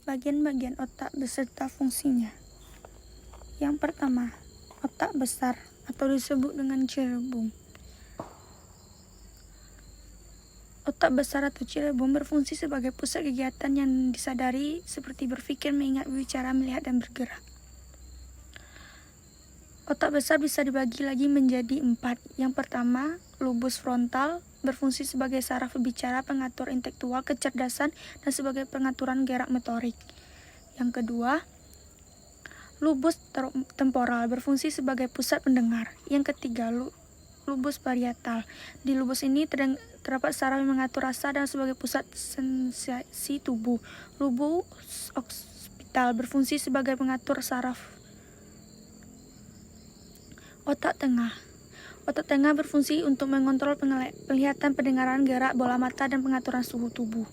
bagian-bagian otak beserta fungsinya. Yang pertama, otak besar atau disebut dengan cerebrum. Otak besar atau cerebrum berfungsi sebagai pusat kegiatan yang disadari seperti berpikir, mengingat, berbicara, melihat, dan bergerak. Otak besar bisa dibagi lagi menjadi 4. Yang pertama, lobus frontal berfungsi sebagai saraf berbicara, pengatur intelektual, kecerdasan, dan sebagai pengaturan gerak motorik. Yang kedua, lobus temporal berfungsi sebagai pusat pendengar. Yang ketiga, lobus parietal. Di lobus ini terdapat saraf yang mengatur rasa dan sebagai pusat sensasi tubuh. Lobus occipital berfungsi sebagai pengatur saraf. Otak tengah. Otak tengah berfungsi untuk mengontrol penglihatan, pendengaran, gerak bola mata, dan pengaturan suhu tubuh.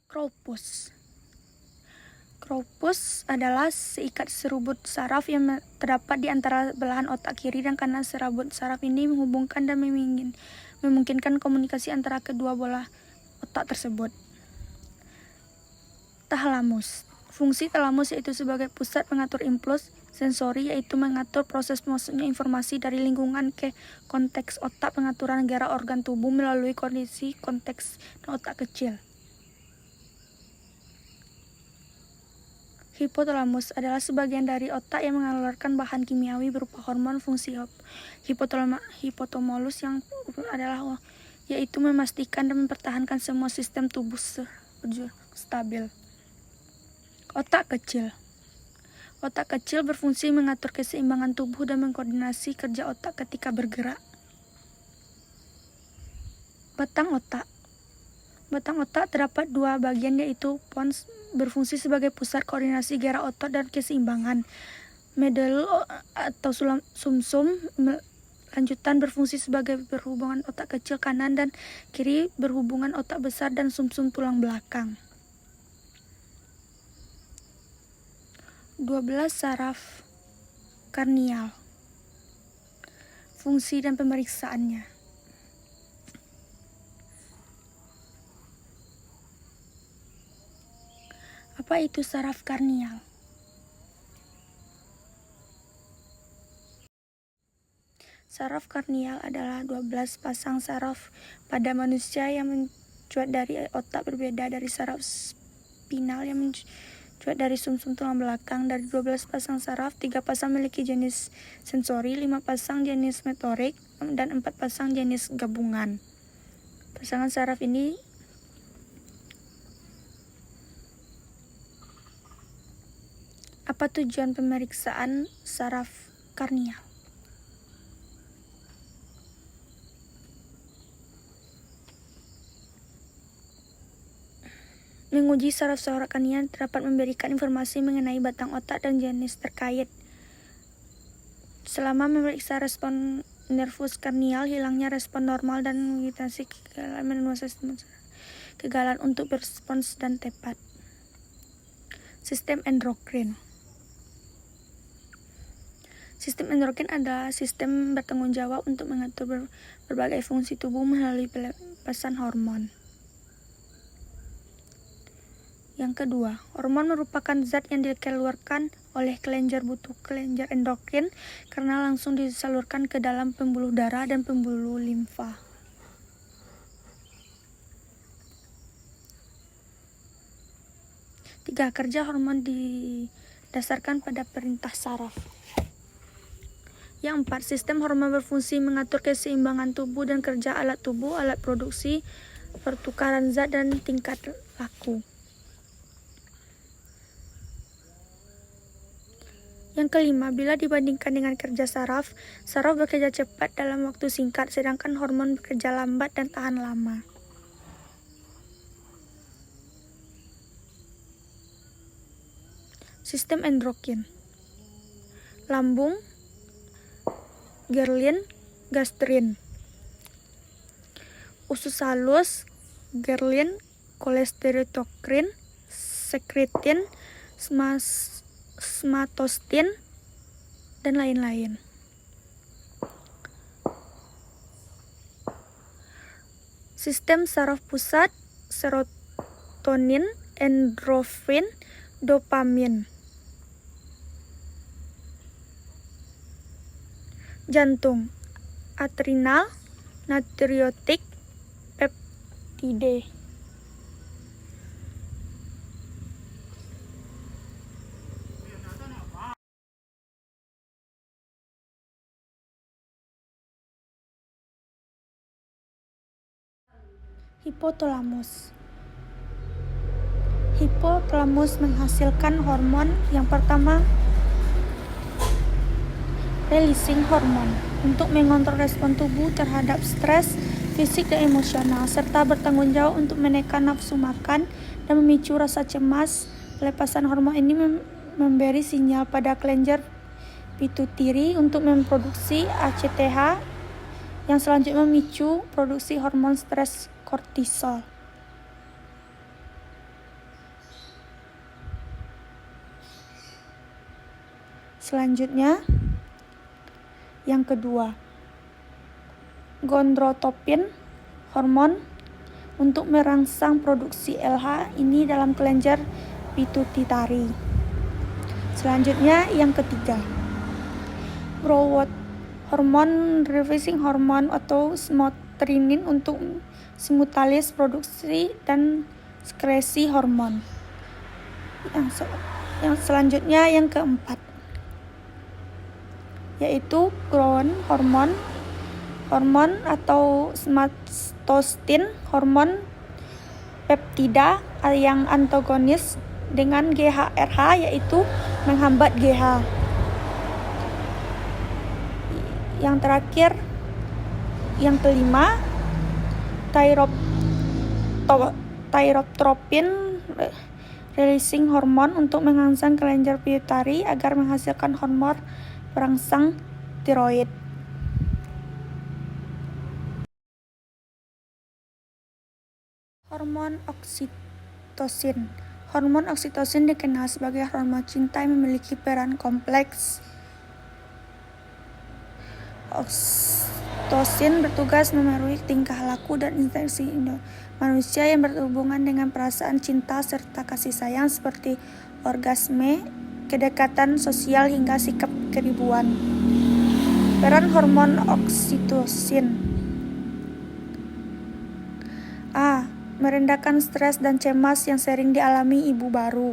Corpus. Corpus adalah seikat serabut saraf yang terdapat di antara belahan otak kiri dan kanan. Serabut saraf ini menghubungkan dan memungkinkan komunikasi antara kedua bola otak tersebut. Thalamus. Fungsi thalamus yaitu sebagai pusat pengatur impuls sensori, yaitu mengatur proses masuknya informasi dari lingkungan ke konteks otak, pengaturan gerak organ tubuh melalui kondisi konteks otak kecil. Hipotalamus adalah sebagian dari otak yang mengeluarkan bahan kimiawi berupa hormon. Fungsi hipothalamus yang adalah yaitu memastikan dan mempertahankan semua sistem tubuh stabil. Otak kecil. Otak kecil berfungsi mengatur keseimbangan tubuh dan mengkoordinasi kerja otak ketika bergerak. Batang otak. Batang otak terdapat 2 bagian, yaitu pons berfungsi sebagai pusat koordinasi gerak otot dan keseimbangan. Medulus atau sumsum lanjutan berfungsi sebagai berhubungan otak kecil kanan dan kiri, berhubungan otak besar dan sumsum tulang belakang. 12 saraf karnial. Fungsi dan pemeriksaannya. Apa itu saraf karnial? Saraf karnial adalah 12 pasang saraf pada manusia yang mencuat dari otak, berbeda dari saraf spinal yang mencuat dari sumsum tulang belakang. Dari 12 pasang saraf, 3 pasang memiliki jenis sensori, 5 pasang jenis motorik, dan 4 pasang jenis gabungan. Pasangan saraf ini apa tujuan pemeriksaan saraf karnial? Menguji saraf-saraf karnial dapat memberikan informasi mengenai batang otak dan jenis terkait. Selama memeriksa respon nervus karnial, hilangnya respon normal dan mengitasi kegagalan untuk berespons dan tepat. Sistem endokrin. Sistem endokrin adalah sistem bertanggung jawab untuk mengatur berbagai fungsi tubuh melalui pelepasan hormon. Yang kedua, hormon merupakan zat yang dikeluarkan oleh kelenjar endokrin karena langsung disalurkan ke dalam pembuluh darah dan pembuluh limfa. Tiga, kerja hormon didasarkan pada perintah saraf. Yang 4, sistem hormon berfungsi mengatur keseimbangan tubuh dan kerja alat tubuh, alat produksi, pertukaran zat, dan tingkat laku. Yang kelima, bila dibandingkan dengan kerja saraf bekerja cepat dalam waktu singkat, sedangkan hormon bekerja lambat dan tahan lama. Sistem endokrin. Lambung, Ghrelin, gastrin. Usus halus, Ghrelin, kolesterotokrin, sekretin, somatostin, dan lain-lain. Sistem saraf pusat, serotonin, endorfin, dopamin. Jantung, adrenal, natriuretik, peptide. Hipotalamus. Hipotalamus menghasilkan hormon. Yang pertama, releasing hormon untuk mengontrol respon tubuh terhadap stres fisik dan emosional, serta bertanggung jawab untuk menekan nafsu makan dan memicu rasa cemas. Pelepasan hormon ini memberi sinyal pada kelenjar pituitari untuk memproduksi ACTH yang selanjutnya memicu produksi hormon stres kortisol. Selanjutnya, yang kedua, gonadotropin, hormon untuk merangsang produksi LH ini dalam kelenjar pituitari. Selanjutnya, yang ketiga, growth hormon, releasing hormon atau somatotropin untuk simultanis produksi dan sekresi hormon. Yang selanjutnya, yang keempat, yaitu growth hormon atau somatostatin, hormon peptida yang antagonis dengan GHRH, yaitu menghambat GH. Yang terakhir, yang kelima, thyrotropin, releasing hormon untuk merangsang kelenjar pituitari agar menghasilkan hormon perangsang tiroid. Hormon oksitosin. Hormon oksitosin dikenal sebagai hormon cinta yang memiliki peran kompleks. Oksitosin bertugas memengaruhi tingkah laku dan interaksi manusia yang berhubungan dengan perasaan cinta serta kasih sayang seperti orgasme, kedekatan sosial hingga sikap keribuan. Peran hormon oksitosin: A. Merendahkan stres dan cemas yang sering dialami ibu baru.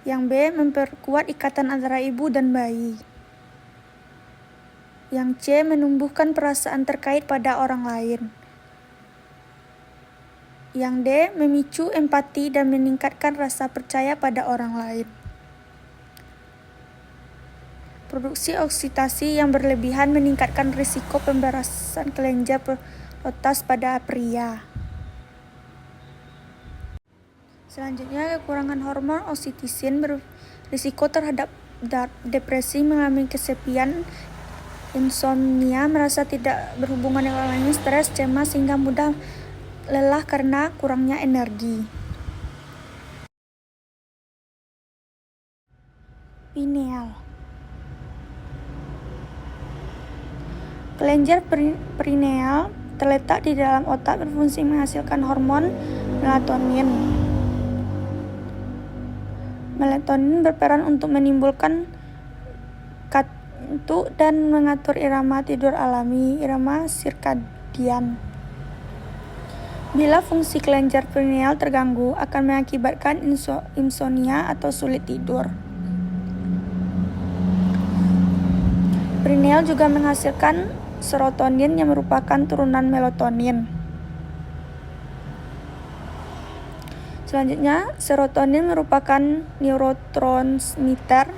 Yang B. Memperkuat ikatan antara ibu dan bayi. Yang C. Menumbuhkan perasaan terkait pada orang lain. Yang D. Memicu empati dan meningkatkan rasa percaya pada orang lain. Produksi oksitasi yang berlebihan meningkatkan risiko pemberasan kelenjar otak pada pria. Selanjutnya, kekurangan hormon oksitosin berisiko terhadap depresi, mengalami kesepian, insomnia, merasa tidak berhubungan dengan orang lain, stres, cemas, hingga mudah lelah karena kurangnya energi. Pineal. Kelenjar pineal terletak di dalam otak, berfungsi menghasilkan hormon melatonin. Melatonin berperan untuk menimbulkan kantuk dan mengatur irama tidur alami, irama sirkadian. Bila fungsi kelenjar pineal terganggu, akan mengakibatkan insomnia atau sulit tidur. Pineal juga menghasilkan serotonin yang merupakan turunan melatonin. Selanjutnya, serotonin merupakan neurotransmitter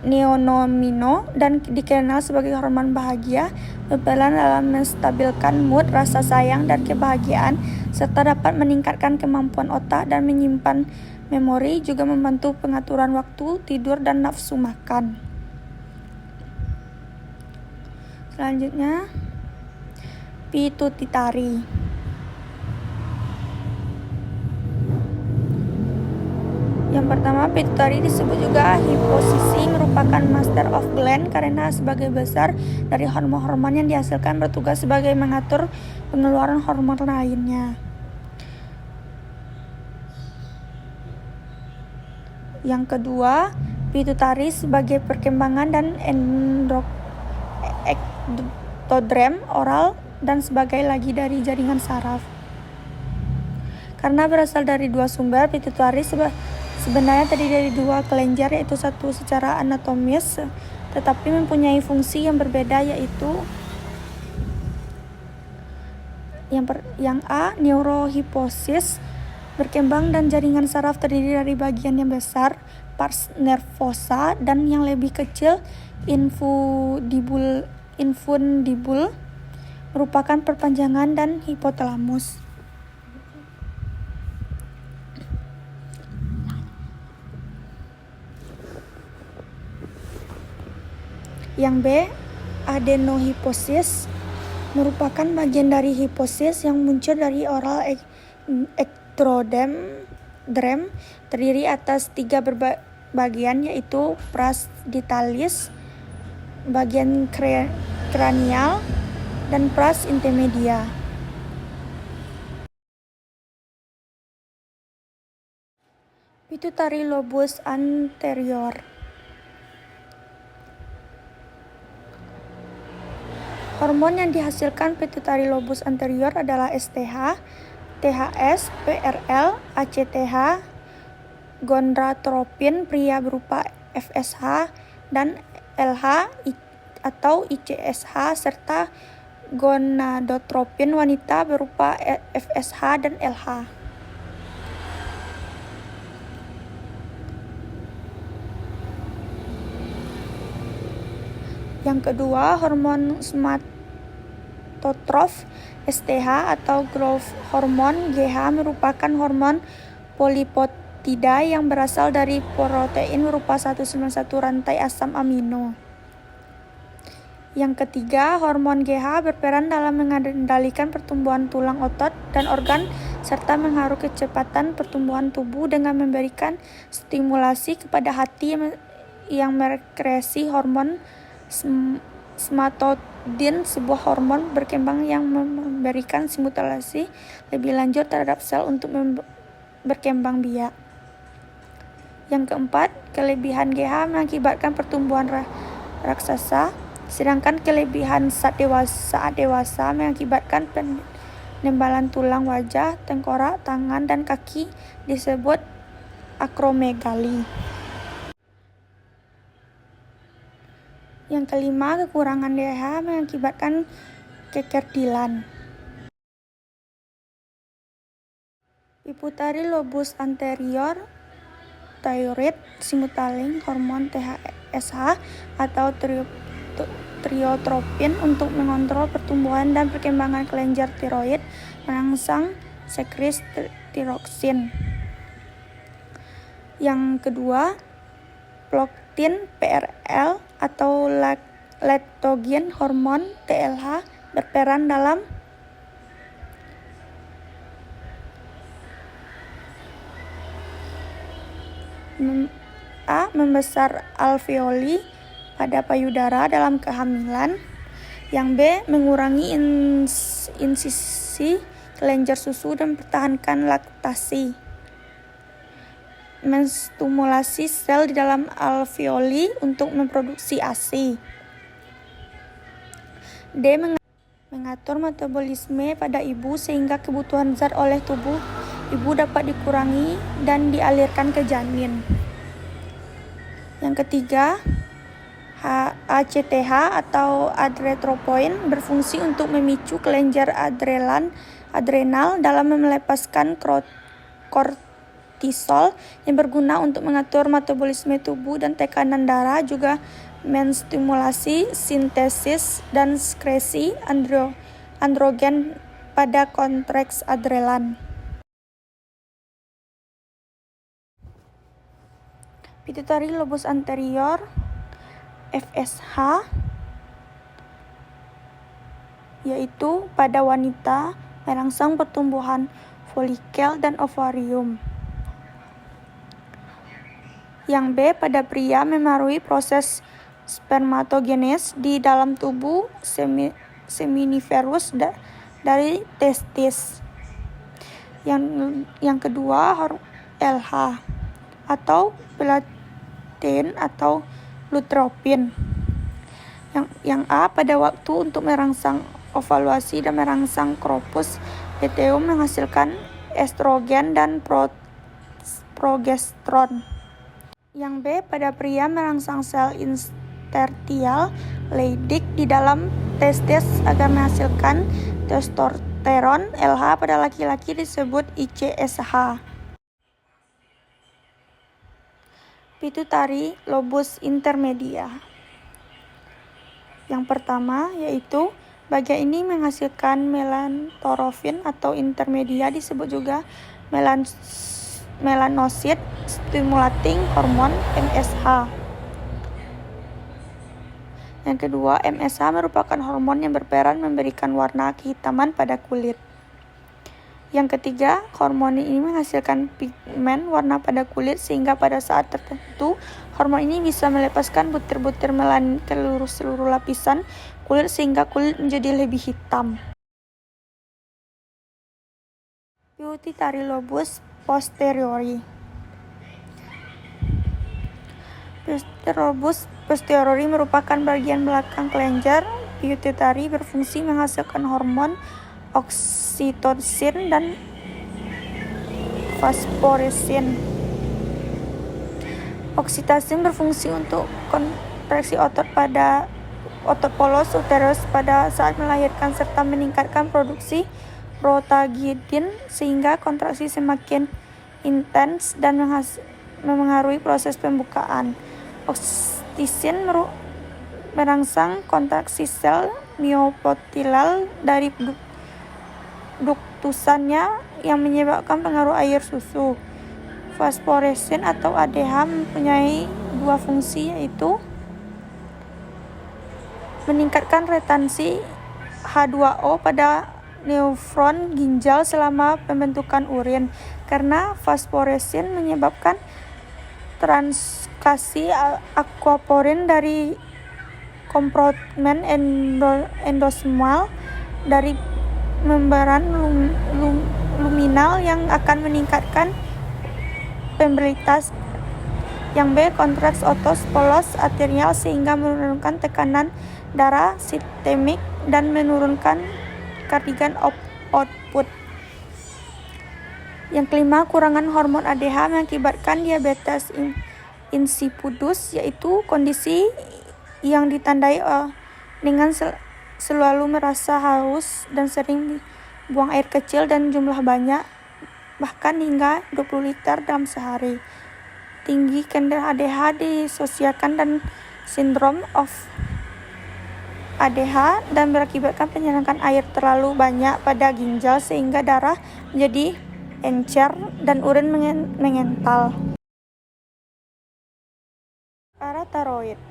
neonomino dan dikenal sebagai hormon bahagia, berperan dalam menstabilkan mood, rasa sayang, dan kebahagiaan, serta dapat meningkatkan kemampuan otak dan menyimpan memori, juga membantu pengaturan waktu tidur dan nafsu makan. Selanjutnya, pituitari. Yang pertama, pituitari disebut juga hipofisis, merupakan master of gland karena sebagai besar dari hormon-hormon yang dihasilkan bertugas sebagai mengatur pengeluaran hormon lainnya. Yang kedua, pituitari sebagai perkembangan dan ektodrem oral dan sebagai lagi dari jaringan saraf. Karena berasal dari dua sumber, pituitari sebenarnya terdiri dari dua kelenjar, yaitu satu secara anatomis tetapi mempunyai fungsi yang berbeda, yaitu yang A, neurohipofisis berkembang dan jaringan saraf terdiri dari bagian yang besar, pars nervosa, dan yang lebih kecil, infundibul, merupakan perpanjangan dan hipotalamus. Yang B, adenohipofisis merupakan bagian dari hipofisis yang muncul dari oral ektodrem, terdiri atas 3 bagian, yaitu pars digitalis, bagian kranial, dan pars intermedia. Pituitary lobus anterior. Hormon yang dihasilkan pituitary lobus anterior adalah STH, THS, PRL, ACTH, gonadotropin pria berupa FSH dan LH atau ICSH, serta gonadotropin wanita berupa FSH dan LH. Yang kedua, hormon somatotrof STH atau growth hormone GH merupakan hormon polipeptida yang berasal dari protein berupa 191 rantai asam amino. Yang ketiga, hormon GH berperan dalam mengendalikan pertumbuhan tulang, otot, dan organ serta mengharu kecepatan pertumbuhan tubuh dengan memberikan stimulasi kepada hati yang merekresi hormon somatotropin, sebuah hormon berkembang yang memberikan stimulasi lebih lanjut terhadap sel untuk berkembang biak. Yang keempat, kelebihan GH mengakibatkan pertumbuhan raksasa, sedangkan kelebihan saat dewasa mengakibatkan penebalan tulang wajah, tengkorak, tangan, dan kaki, disebut akromegali. Yang kelima, kekurangan GH mengakibatkan kekerdilan. Pituitary lobus anterior, thyroid stimulating hormon TSH atau thyrotropion untuk mengontrol pertumbuhan dan perkembangan kelenjar tiroid, merangsang sekresi tiroksin. Yang kedua, prolaktin PRL atau leptogen hormon TLH berperan dalam membesar alveoli pada payudara dalam kehamilan. Yang B, mengurangi insisi kelenjar susu dan mempertahankan laktasi. Menstimulasi sel di dalam alveoli untuk memproduksi ASI. D, mengatur metabolisme pada ibu sehingga kebutuhan zat oleh tubuh ibu dapat dikurangi dan dialirkan ke janin. Yang ketiga, ACTH atau adrenotropoin berfungsi untuk memicu kelenjar adrenal dalam melepaskan kortisol yang berguna untuk mengatur metabolisme tubuh dan tekanan darah, juga menstimulasi sintesis dan sekresi androgen pada korteks adrenal. Pituitary lobus anterior, FSH, yaitu pada wanita merangsang pertumbuhan folikel dan ovarium. Yang B, pada pria memengaruhi proses spermatogenes di dalam tubuh seminiferus dari testis. Yang kedua, LH atau platein atau lutropin. Yang A, pada waktu untuk merangsang ovaluasi dan merangsang corpus luteum menghasilkan estrogen dan progesteron. Yang B, pada pria merangsang sel interstitial Leydig di dalam testis agar menghasilkan testosteron. LH, pada laki-laki disebut ICSH. Pituitary lobus intermedia. Yang pertama yaitu bagian ini menghasilkan melanocortin atau intermedia, disebut juga melanocyte stimulating hormone MSH. Yang kedua, MSH merupakan hormon yang berperan memberikan warna kehitaman pada kulit. Yang ketiga, hormon ini menghasilkan pigmen warna pada kulit sehingga pada saat tertentu hormon ini bisa melepaskan butir-butir melanin ke seluruh lapisan kulit sehingga kulit menjadi lebih hitam. Pituitary lobus posterior. Pituitary lobus posterior merupakan bagian belakang kelenjar pituitary, berfungsi menghasilkan hormon oksitosin dan fosforesin. Oksitosin berfungsi untuk kontraksi otot polos uterus pada saat melahirkan serta meningkatkan produksi prostaglandin sehingga kontraksi semakin intens dan memengaruhi proses pembukaan. Oksitosin merangsang kontraksi sel miofibrillar dari duktusannya yang menyebabkan pengaruh air susu. Fosforesin atau ADH mempunyai dua fungsi, yaitu meningkatkan retensi H2O pada nefron ginjal selama pembentukan urin, karena fosforesin menyebabkan transkasi aquaporin dari kompartemen endosmal dari membran luminal yang akan meningkatkan permeabilitas. Yang B, kontraksi otot polos arterial sehingga menurunkan tekanan darah sistemik dan menurunkan cardiac output. Yang kelima, kurangan hormon ADH mengakibatkan diabetes insipidus, yaitu kondisi yang ditandai dengan selalu merasa haus dan sering buang air kecil dan jumlah banyak, bahkan hingga 20 liter dalam sehari. Tinggi kadar ADH disosiasikan dan syndrome of ADH dan berakibatkan penyerapan air terlalu banyak pada ginjal sehingga darah menjadi encer dan urin mengental. Paratiroid.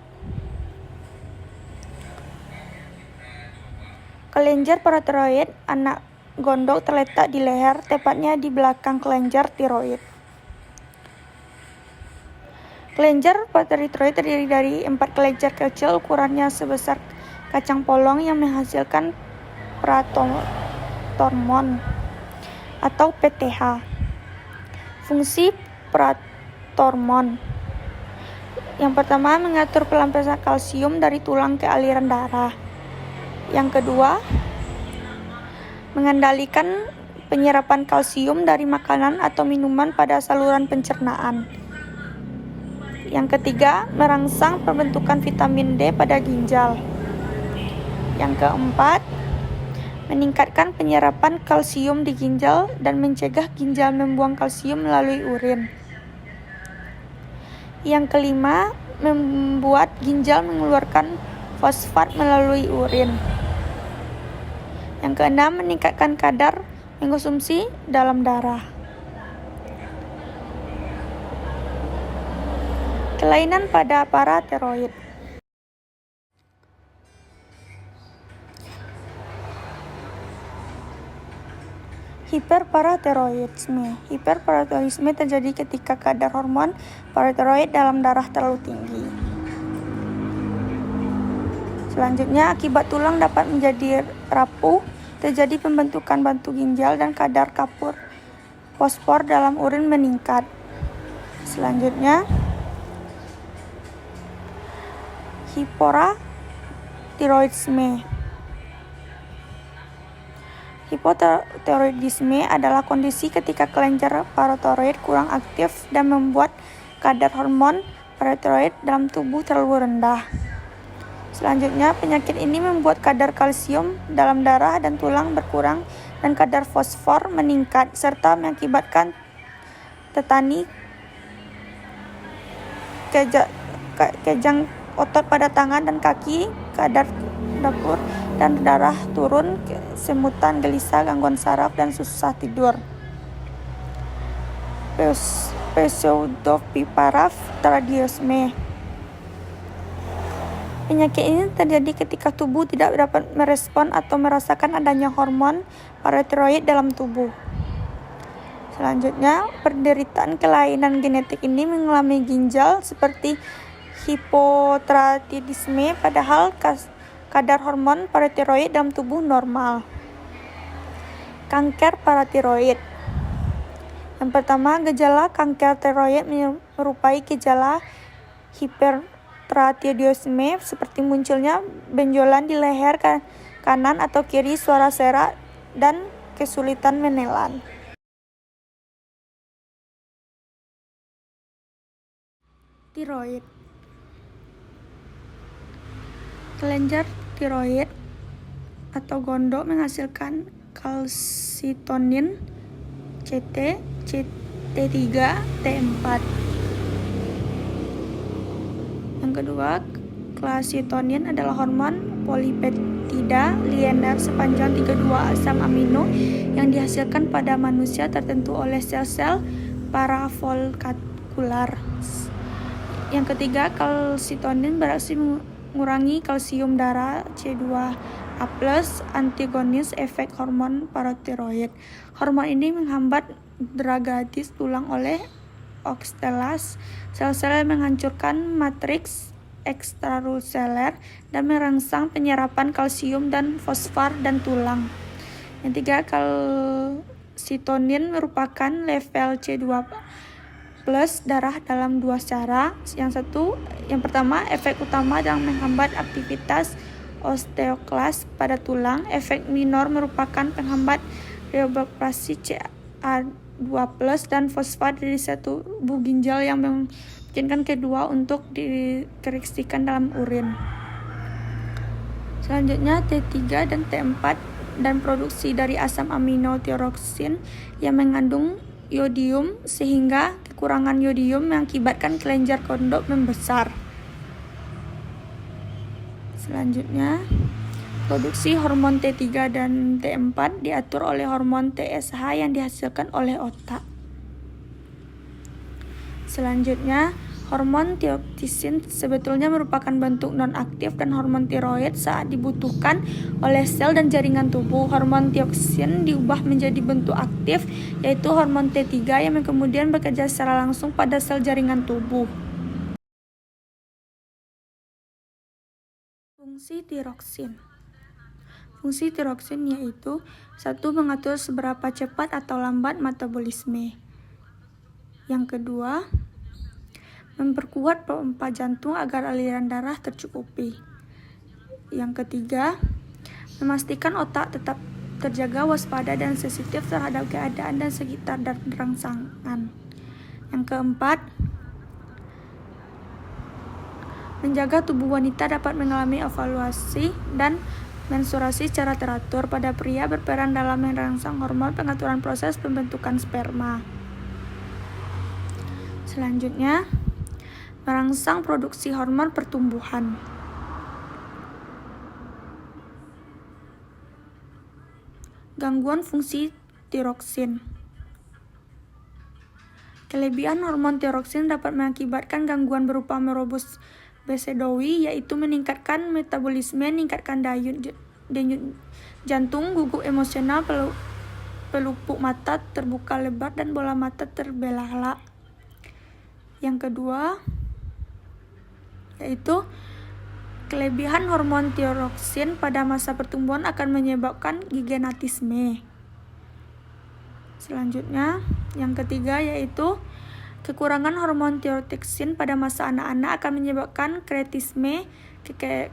Kelenjar paratiroid anak gondok terletak di leher, tepatnya di belakang kelenjar tiroid. Kelenjar paratiroid terdiri dari 4 kelenjar kecil ukurannya sebesar kacang polong yang menghasilkan parathormon atau PTH. Fungsi parathormon yang pertama, mengatur pelampasan kalsium dari tulang ke aliran darah. Yang kedua, mengendalikan penyerapan kalsium dari makanan atau minuman pada saluran pencernaan. Yang ketiga, merangsang pembentukan vitamin D pada ginjal. Yang keempat, meningkatkan penyerapan kalsium di ginjal dan mencegah ginjal membuang kalsium melalui urin. Yang kelima, membuat ginjal mengeluarkan fosfat melalui urin. Yang keenam, meningkatkan kadar mengkonsumsi dalam darah. Kelainan pada paratiroid. Hiperparatiroidisme. Hiperparatiroidisme terjadi ketika kadar hormon paratiroid dalam darah terlalu tinggi. Selanjutnya, akibat tulang dapat menjadi rapuh, terjadi pembentukan batu ginjal dan kadar kapur fosfor dalam urin meningkat. Selanjutnya, hipoparathyroidisme. Hipoparathyroidisme adalah kondisi ketika kelenjar paratiroid kurang aktif dan membuat kadar hormon paratiroid dalam tubuh terlalu rendah. Selanjutnya, penyakit ini membuat kadar kalsium dalam darah dan tulang berkurang dan kadar fosfor meningkat, serta mengakibatkan tetani kejang otot pada tangan dan kaki, kadar dapur dan darah turun, semutan, gelisah, gangguan saraf, dan susah tidur. Pseudohypoparathyroidisme. Penyakit ini terjadi ketika tubuh tidak dapat merespon atau merasakan adanya hormon paratiroid dalam tubuh. Selanjutnya, penderitaan kelainan genetik ini mengalami ginjal seperti hipoparathyroidisme, padahal kadar hormon paratiroid dalam tubuh normal. Kanker paratiroid. Yang pertama, gejala kanker tiroid merupakan gejala hiperparathyroidisme seperti munculnya benjolan di leher kanan atau kiri, suara serak, dan kesulitan menelan. Tiroid. Kelenjar tiroid atau gondok menghasilkan kalsitonin, CT, T3, T4. Yang kedua, kalsitonin adalah hormon polipeptida linear sepanjang 32 asam amino yang dihasilkan pada manusia tertentu oleh sel-sel parafolikular. Yang ketiga, kalsitonin beraksi mengurangi kalsium darah C2A+, antagonis efek hormon paratiroid. Hormon ini menghambat degradasis tulang oleh okstelase sel-sel yang menghancurkan matriks ekstraseluler dan merangsang penyerapan kalsium dan fosfor dan tulang. Yang tiga, kalsitonin merupakan level C2+ darah dalam dua cara. Yang pertama, efek utama dalam menghambat aktivitas osteoklas pada tulang. Efek minor merupakan penghambat reabsorpsi Ca2+ dan fosfat dari satu tubuh ginjal yang memungkinkan kedua untuk dikeksisikan dalam urin. Selanjutnya, T3 dan T4 dan produksi dari asam amino tiroksin yang mengandung yodium, sehingga kekurangan yodium mengakibatkan kelenjar gondok membesar. Selanjutnya, produksi hormon T3 dan T4 diatur oleh hormon TSH yang dihasilkan oleh otak. Selanjutnya, hormon tiroxin sebetulnya merupakan bentuk non-aktif dan hormon tiroid saat dibutuhkan oleh sel dan jaringan tubuh. Hormon tiroxin diubah menjadi bentuk aktif, yaitu hormon T3 yang kemudian bekerja secara langsung pada sel jaringan tubuh. Fungsi tiroxin. Fungsi tiroxin yaitu 1. Mengatur seberapa cepat atau lambat metabolisme. Yang kedua, memperkuat pompa jantung agar aliran darah tercukupi. Yang ketiga, memastikan otak tetap terjaga waspada dan sensitif terhadap keadaan dan sekitar dan rangsangan. Yang keempat, menjaga tubuh wanita dapat mengalami ovulasi dan menstruasi secara teratur. Pada pria, berperan dalam merangsang hormon pengaturan proses pembentukan sperma. Selanjutnya, merangsang produksi hormon pertumbuhan. Gangguan fungsi tiroxin. Kelebihan hormon tiroxin dapat mengakibatkan gangguan berupa merobos besi-doi, yaitu meningkatkan metabolisme, meningkatkan denyut jantung, gugup emosional, pelupuk mata terbuka lebar, dan bola mata terbelalak. Yang kedua, yaitu kelebihan hormon tiroxin pada masa pertumbuhan akan menyebabkan gigantisme. Selanjutnya, yang ketiga yaitu Kekurangan hormon thyroxine pada masa anak-anak akan menyebabkan kreatisme,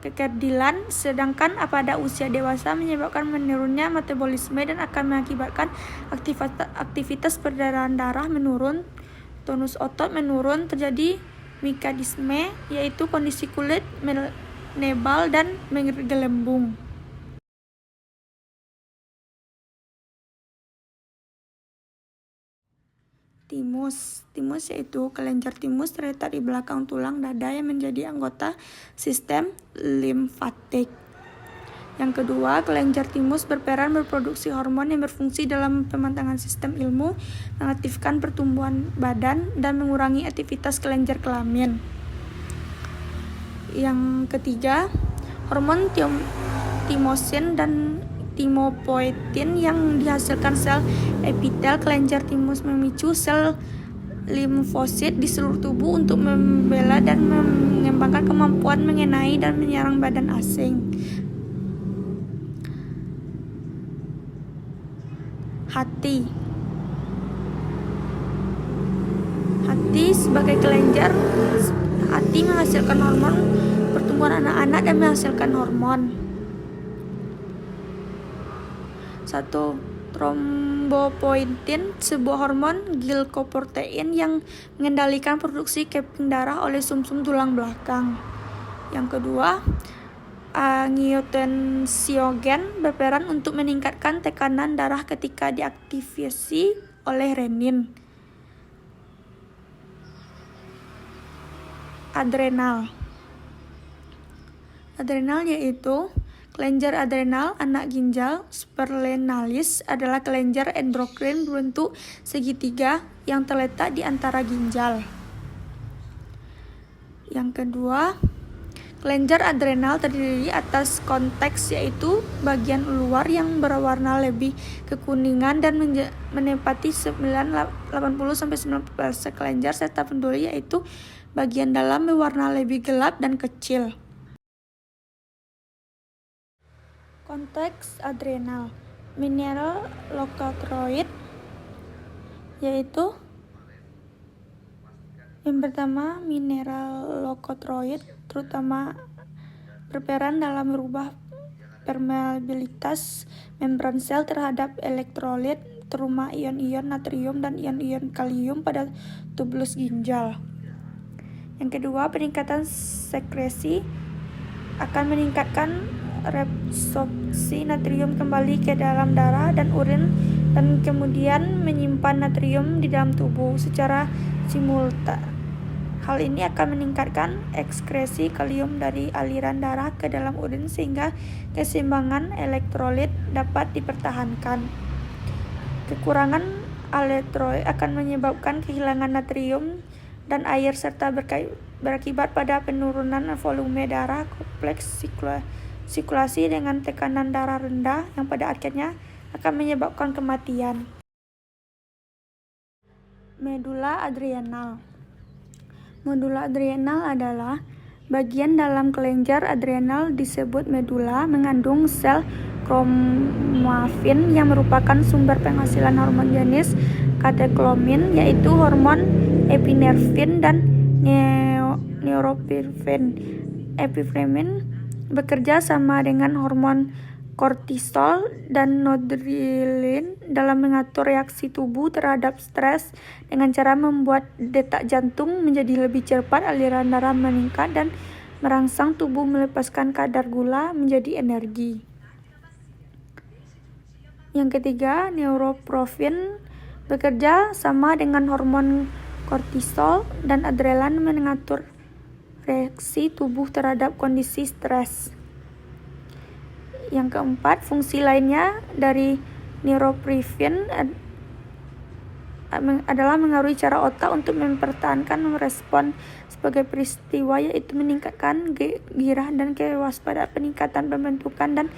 kekerdilan, sedangkan pada usia dewasa menyebabkan menurunnya metabolisme dan akan mengakibatkan aktivitas peredaran darah menurun, tonus otot menurun, terjadi mekanisme, yaitu kondisi kulit menebal dan menggelembung. Timus yaitu kelenjar timus terletak di belakang tulang dada yang menjadi anggota sistem limfatik. Yang kedua, kelenjar timus berperan berproduksi hormon yang berfungsi dalam pematangan sistem ilmu, mengaktifkan pertumbuhan badan, dan mengurangi aktivitas kelenjar kelamin. Yang ketiga, hormon timosin dan timopoietin yang dihasilkan sel epitel kelenjar timus memicu sel limfosit di seluruh tubuh untuk membela dan mengembangkan kemampuan mengenai dan menyerang badan asing. Hati sebagai kelenjar hati menghasilkan hormon pertumbuhan anak-anak dan menghasilkan hormon. 1. Trombopoietin, sebuah hormon glycoprotein yang mengendalikan produksi keping darah oleh sumsum tulang belakang. Yang kedua, angiotensiogen berperan untuk meningkatkan tekanan darah ketika diaktifasi oleh renin. Adrenal yaitu kelenjar adrenal anak ginjal sperlenalis adalah kelenjar endokrin berbentuk segitiga yang terletak di antara ginjal. Yang kedua, kelenjar adrenal terdiri atas konteks yaitu bagian luar yang berwarna lebih kekuningan dan menempati 80-90% kelenjar serta penduli yaitu bagian dalam berwarna lebih gelap dan kecil. Konteks adrenal, mineral leukotriol yaitu yang pertama, mineral leukotriol terutama berperan dalam merubah permeabilitas membran sel terhadap elektrolit, terutama ion-ion natrium dan ion-ion kalium pada tubulus ginjal. Yang kedua, peningkatan sekresi akan meningkatkan reabsorpsi natrium kembali ke dalam darah dan urin dan kemudian menyimpan natrium di dalam tubuh secara simultan. Hal ini akan meningkatkan ekskresi kalium dari aliran darah ke dalam urin sehingga keseimbangan elektrolit dapat dipertahankan. Kekurangan elektrolit akan menyebabkan kehilangan natrium dan air serta berakibat pada penurunan volume darah, kompleks sirkulasi dengan tekanan darah rendah yang pada akhirnya akan menyebabkan kematian. Medula adrenal. Medula adrenal adalah bagian dalam kelenjar adrenal disebut medula, mengandung sel kromafin yang merupakan sumber penghasilan hormon jenis katekolamin yaitu hormon epinefrin dan norepinefrin. Epinefrin bekerja sama dengan hormon kortisol dan noradrenalin dalam mengatur reaksi tubuh terhadap stres dengan cara membuat detak jantung menjadi lebih cepat, aliran darah meningkat, dan merangsang tubuh melepaskan kadar gula menjadi energi. Yang ketiga, norepinefrin bekerja sama dengan hormon kortisol dan adrenalin mengatur reaksi tubuh terhadap kondisi stres. Yang keempat, fungsi lainnya dari norepinefrin adalah mengaruhi cara otak untuk mempertahankan respon sebagai peristiwa, yaitu meningkatkan gairah dan kewaspadaan, peningkatan pembentukan dan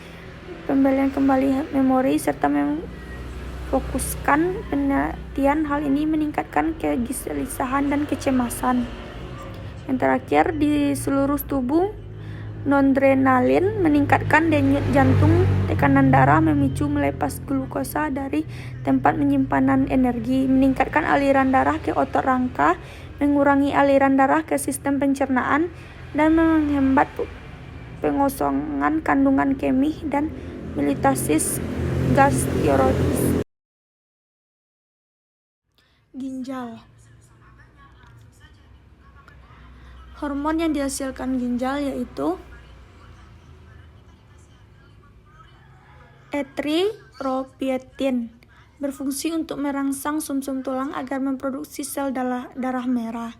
pembalian kembali memori, serta memfokuskan perhatian. Hal ini meningkatkan kegelisahan dan kecemasan. Yang terakhir, di seluruh tubuh Noradrenalin meningkatkan denyut jantung, tekanan darah, memicu melepas glukosa dari tempat penyimpanan energi, meningkatkan aliran darah ke otot rangka, mengurangi aliran darah ke sistem pencernaan, dan menghambat pengosongan kandungan kemih dan melitasis gastritis. Ginjal. Hormon yang dihasilkan ginjal yaitu eritropoietin, berfungsi untuk merangsang sumsum tulang agar memproduksi sel darah merah.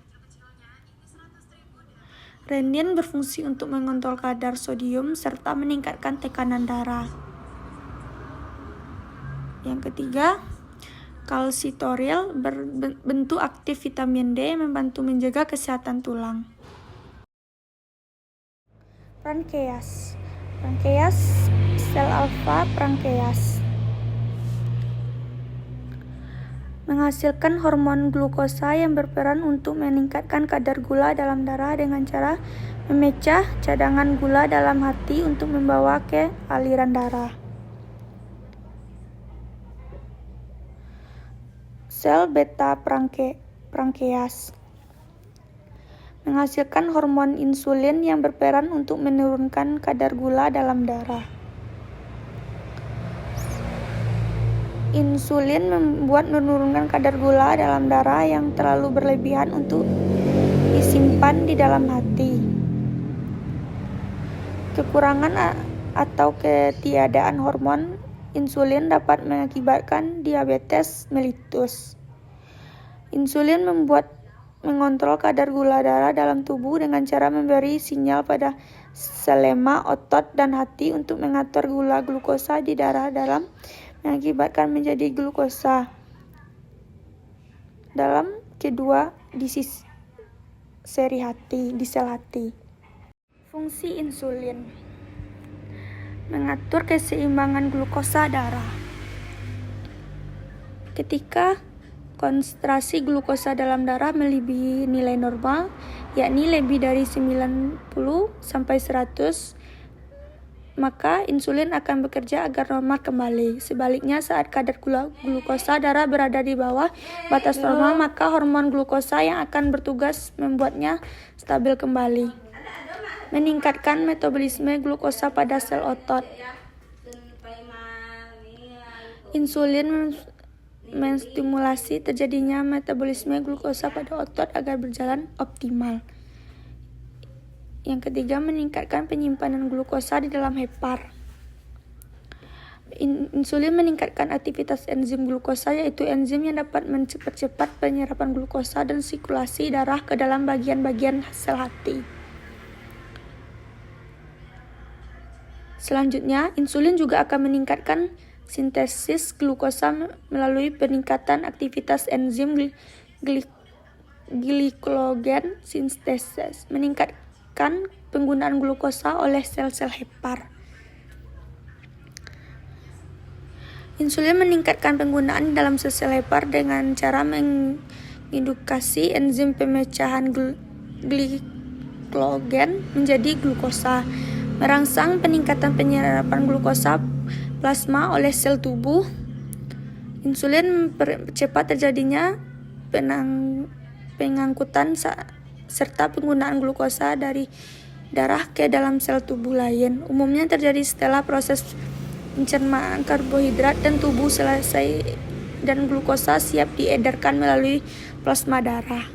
Renin berfungsi untuk mengontrol kadar sodium serta meningkatkan tekanan darah. Yang ketiga, kalsitoril, berbentuk aktif vitamin D, membantu menjaga kesehatan tulang. Pankreas. Sel alfa pankreas menghasilkan hormon glukosa yang berperan untuk meningkatkan kadar gula dalam darah dengan cara memecah cadangan gula dalam hati untuk membawa ke aliran darah. Sel beta pankreas menghasilkan hormon insulin yang berperan untuk menurunkan kadar gula dalam darah. Insulin membuat menurunkan kadar gula dalam darah yang terlalu berlebihan untuk disimpan di dalam hati. Kekurangan atau ketiadaan hormon insulin dapat mengakibatkan diabetes mellitus. Insulin mengontrol kadar gula darah dalam tubuh dengan cara memberi sinyal pada sel lemak, otot, dan hati untuk mengatur gula glukosa di darah dalam mengakibatkan menjadi glukosa dalam kedua di sel hati. Fungsi insulin mengatur keseimbangan glukosa darah. Ketika konsentrasi glukosa dalam darah melebihi nilai normal, yakni lebih dari 90 sampai 100, maka insulin akan bekerja agar normal kembali. Sebaliknya, saat kadar glukosa darah berada di bawah batas normal, maka hormon glukosa yang akan bertugas membuatnya stabil kembali. Meningkatkan metabolisme glukosa pada sel otot. Insulin menstimulasi terjadinya metabolisme glukosa pada otot agar berjalan optimal. Yang ketiga, meningkatkan penyimpanan glukosa di dalam hepar. Insulin meningkatkan aktivitas enzim glukosa, yaitu enzim yang dapat mempercepat penyerapan glukosa dan sirkulasi darah ke dalam bagian-bagian sel hati. Selanjutnya, insulin juga akan meningkatkan sintesis glukosa melalui peningkatan aktivitas enzim glikogen sintesis, meningkatkan penggunaan glukosa oleh sel-sel hepar. Insulin meningkatkan penggunaan dalam sel-sel hepar dengan cara mengindukasi enzim pemecahan glikogen menjadi glukosa, merangsang peningkatan penyerapan glukosa plasma oleh sel tubuh. Insulin mempercepat terjadinya pengangkutan serta penggunaan glukosa dari darah ke dalam sel tubuh lain. Umumnya terjadi setelah proses pencernaan karbohidrat dan tubuh selesai dan glukosa siap diedarkan melalui plasma darah.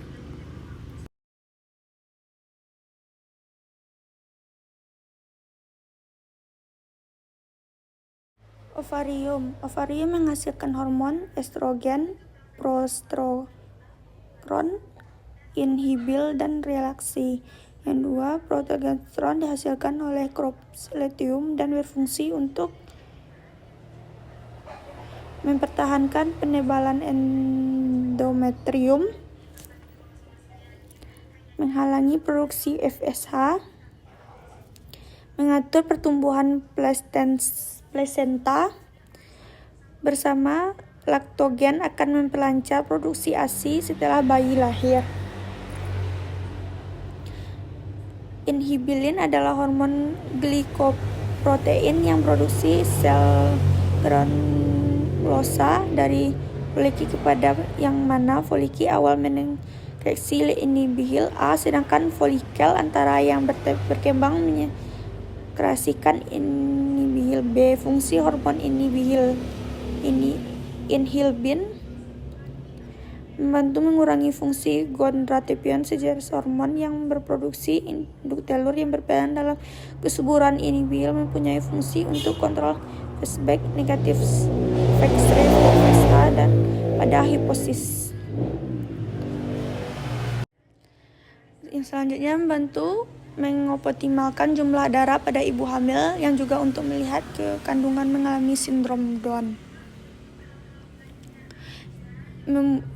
Ovarium menghasilkan hormon estrogen, progesteron, inhibil, dan relaksi. Yang dua, progesteron dihasilkan oleh kromosom dan berfungsi untuk mempertahankan penebalan endometrium, menghalangi produksi FSH, mengatur pertumbuhan plasenta, bersama laktogen akan memperlancar produksi ASI setelah bayi lahir. Inhibilin adalah hormon glikoprotein yang produksi sel granulosa dari foliki kepada yang mana foliki awal mendeteksi inhibin A, sedangkan folikel antara yang berkembang menyekresikan inhibin B. Fungsi hormon inhibin membantu mengurangi fungsi gonadotropin, sejenis hormon yang berproduksi induk telur yang berperan dalam kesuburan. Inhibin mempunyai fungsi untuk kontrol feedback negatif FSH dan pada hipofisis. Yang selanjutnya membantu mengoptimalkan jumlah darah pada ibu hamil yang juga untuk melihat kandungan mengalami sindrom Down.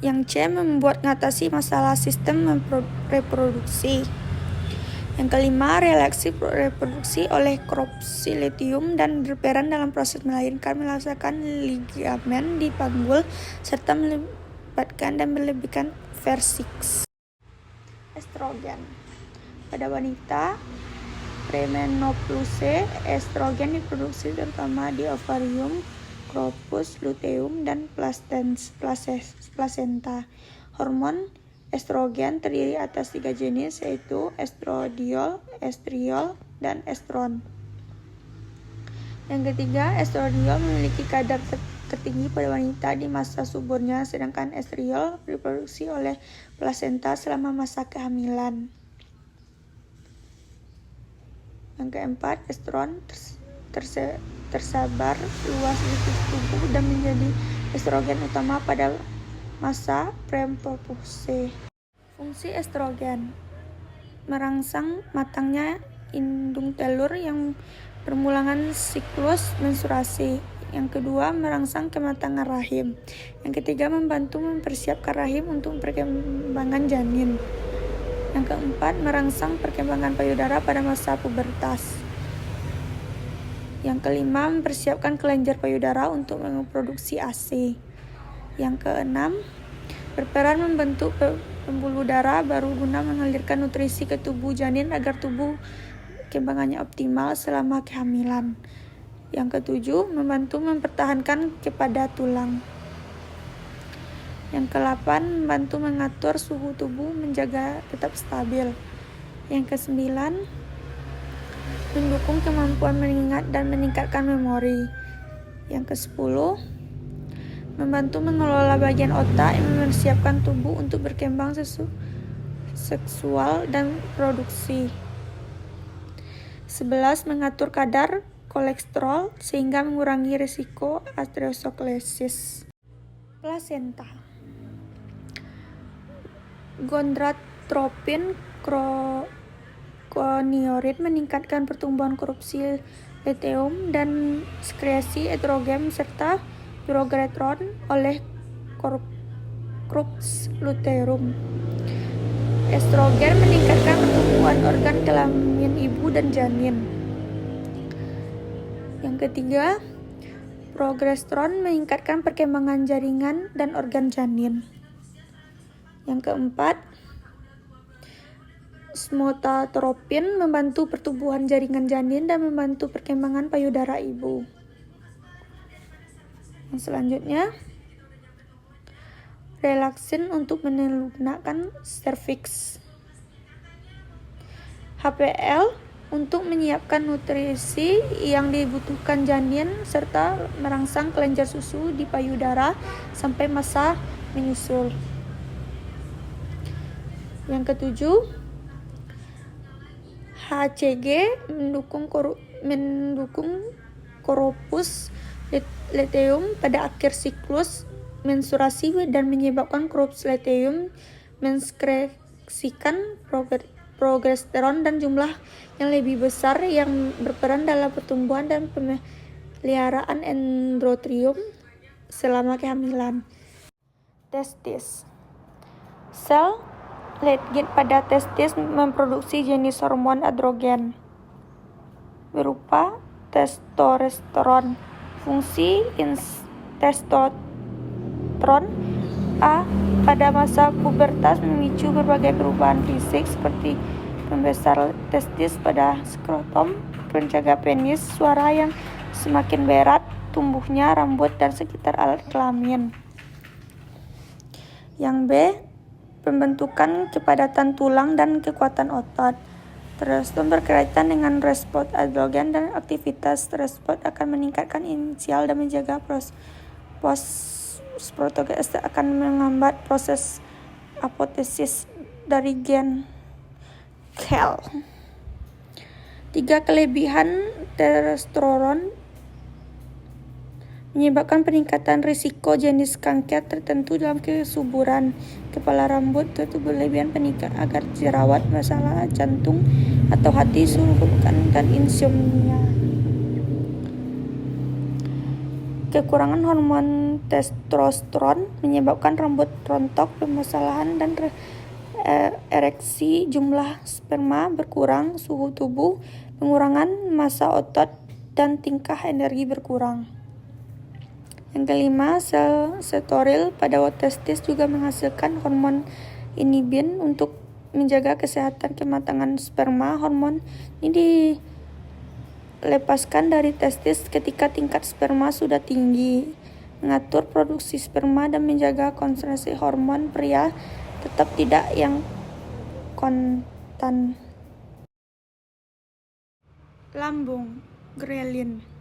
Yang C, membuat mengatasi masalah sistem reproduksi. Yang kelima, relaksi reproduksi oleh kromosom dan berperan dalam proses melahirkan, melaksanakan ligamen di panggul serta melibatkan dan melebihkan versiks. Estrogen. Pada wanita premenopause, estrogen diproduksi terutama di ovarium, corpus luteum, dan plasenta. Hormon estrogen terdiri atas 3 jenis, yaitu estradiol, estriol, dan estron. Yang ketiga, estradiol memiliki kadar tertinggi pada wanita di masa suburnya, sedangkan estriol diproduksi oleh plasenta selama masa kehamilan. Yang keempat, estron tersebar luas di tubuh dan menjadi estrogen utama pada masa premenopause. Fungsi estrogen: merangsang matangnya indung telur yang bermulakan siklus menstruasi. Yang kedua, merangsang kematangan rahim. Yang ketiga, membantu mempersiapkan rahim untuk perkembangan janin. Yang keempat, merangsang perkembangan payudara pada masa pubertas. Yang kelima, mempersiapkan kelenjar payudara untuk memproduksi ASI. Yang keenam, berperan membentuk pembuluh darah baru guna mengalirkan nutrisi ke tubuh janin agar tubuh perkembangannya optimal selama kehamilan. Yang ketujuh, membantu mempertahankan kepada tulang. Yang ke-8, membantu mengatur suhu tubuh menjaga tetap stabil. Yang ke-9, mendukung kemampuan mengingat dan meningkatkan memori. Yang ke-10, membantu mengelola bagian otak yang mempersiapkan tubuh untuk berkembang seksual dan produksi. 11, mengatur kadar kolesterol sehingga mengurangi risiko aterosklerosis. Plasenta. Gonadotropin koniorid meningkatkan pertumbuhan korupsi luteum dan sekresi estrogen serta progesteron oleh korpus luteum. Estrogen meningkatkan pertumbuhan organ kelamin ibu dan janin. Yang ketiga, progesteron meningkatkan perkembangan jaringan dan organ janin. Yang keempat, somatotropin membantu pertumbuhan jaringan janin dan membantu perkembangan payudara ibu. Yang selanjutnya, relaksin untuk melunakkan serviks. HPL untuk menyiapkan nutrisi yang dibutuhkan janin serta merangsang kelenjar susu di payudara sampai masa menyusul. Yang ketujuh, HCG mendukung korpus luteum pada akhir siklus menstruasi dan menyebabkan korpus luteum mensekresikan progesteron dan jumlah yang lebih besar yang berperan dalam pertumbuhan dan pemeliharaan endometrium selama kehamilan. Testis. Sel Leydig pada testis memproduksi jenis hormon androgen berupa testosteron. Fungsi testosteron A pada masa pubertas memicu berbagai perubahan fisik seperti pembesar testis pada skrotum, penjaga penis, suara yang semakin berat, tumbuhnya rambut dan sekitar alat kelamin. Yang B, pembentukan kepadatan tulang dan kekuatan otot. Testosteron berkaitan dengan respons androgen dan aktivitas testosteron akan meningkatkan inisial dan menjaga protogester akan menghambat proses apoteosis dari gen KEL. 3. Kelebihan testosteron menyebabkan peningkatan risiko jenis kanker tertentu dalam kesuburan kepala rambut, yaitu berlebihan peningkatan agar jerawat, masalah jantung atau hati, sulbukan, dan insomnia. Kekurangan hormon testosteron menyebabkan rambut rontok, permasalahan dan ereksi, jumlah sperma berkurang, suhu tubuh, pengurangan massa otot, dan tingkah energi berkurang. Yang kelima, sel steril pada testis juga menghasilkan hormon inhibin untuk menjaga kesehatan kematangan sperma. Hormon ini dilepaskan dari testis ketika tingkat sperma sudah tinggi, mengatur produksi sperma dan menjaga konsentrasi hormon pria tetap tidak yang kontan. Lambung, ghrelin.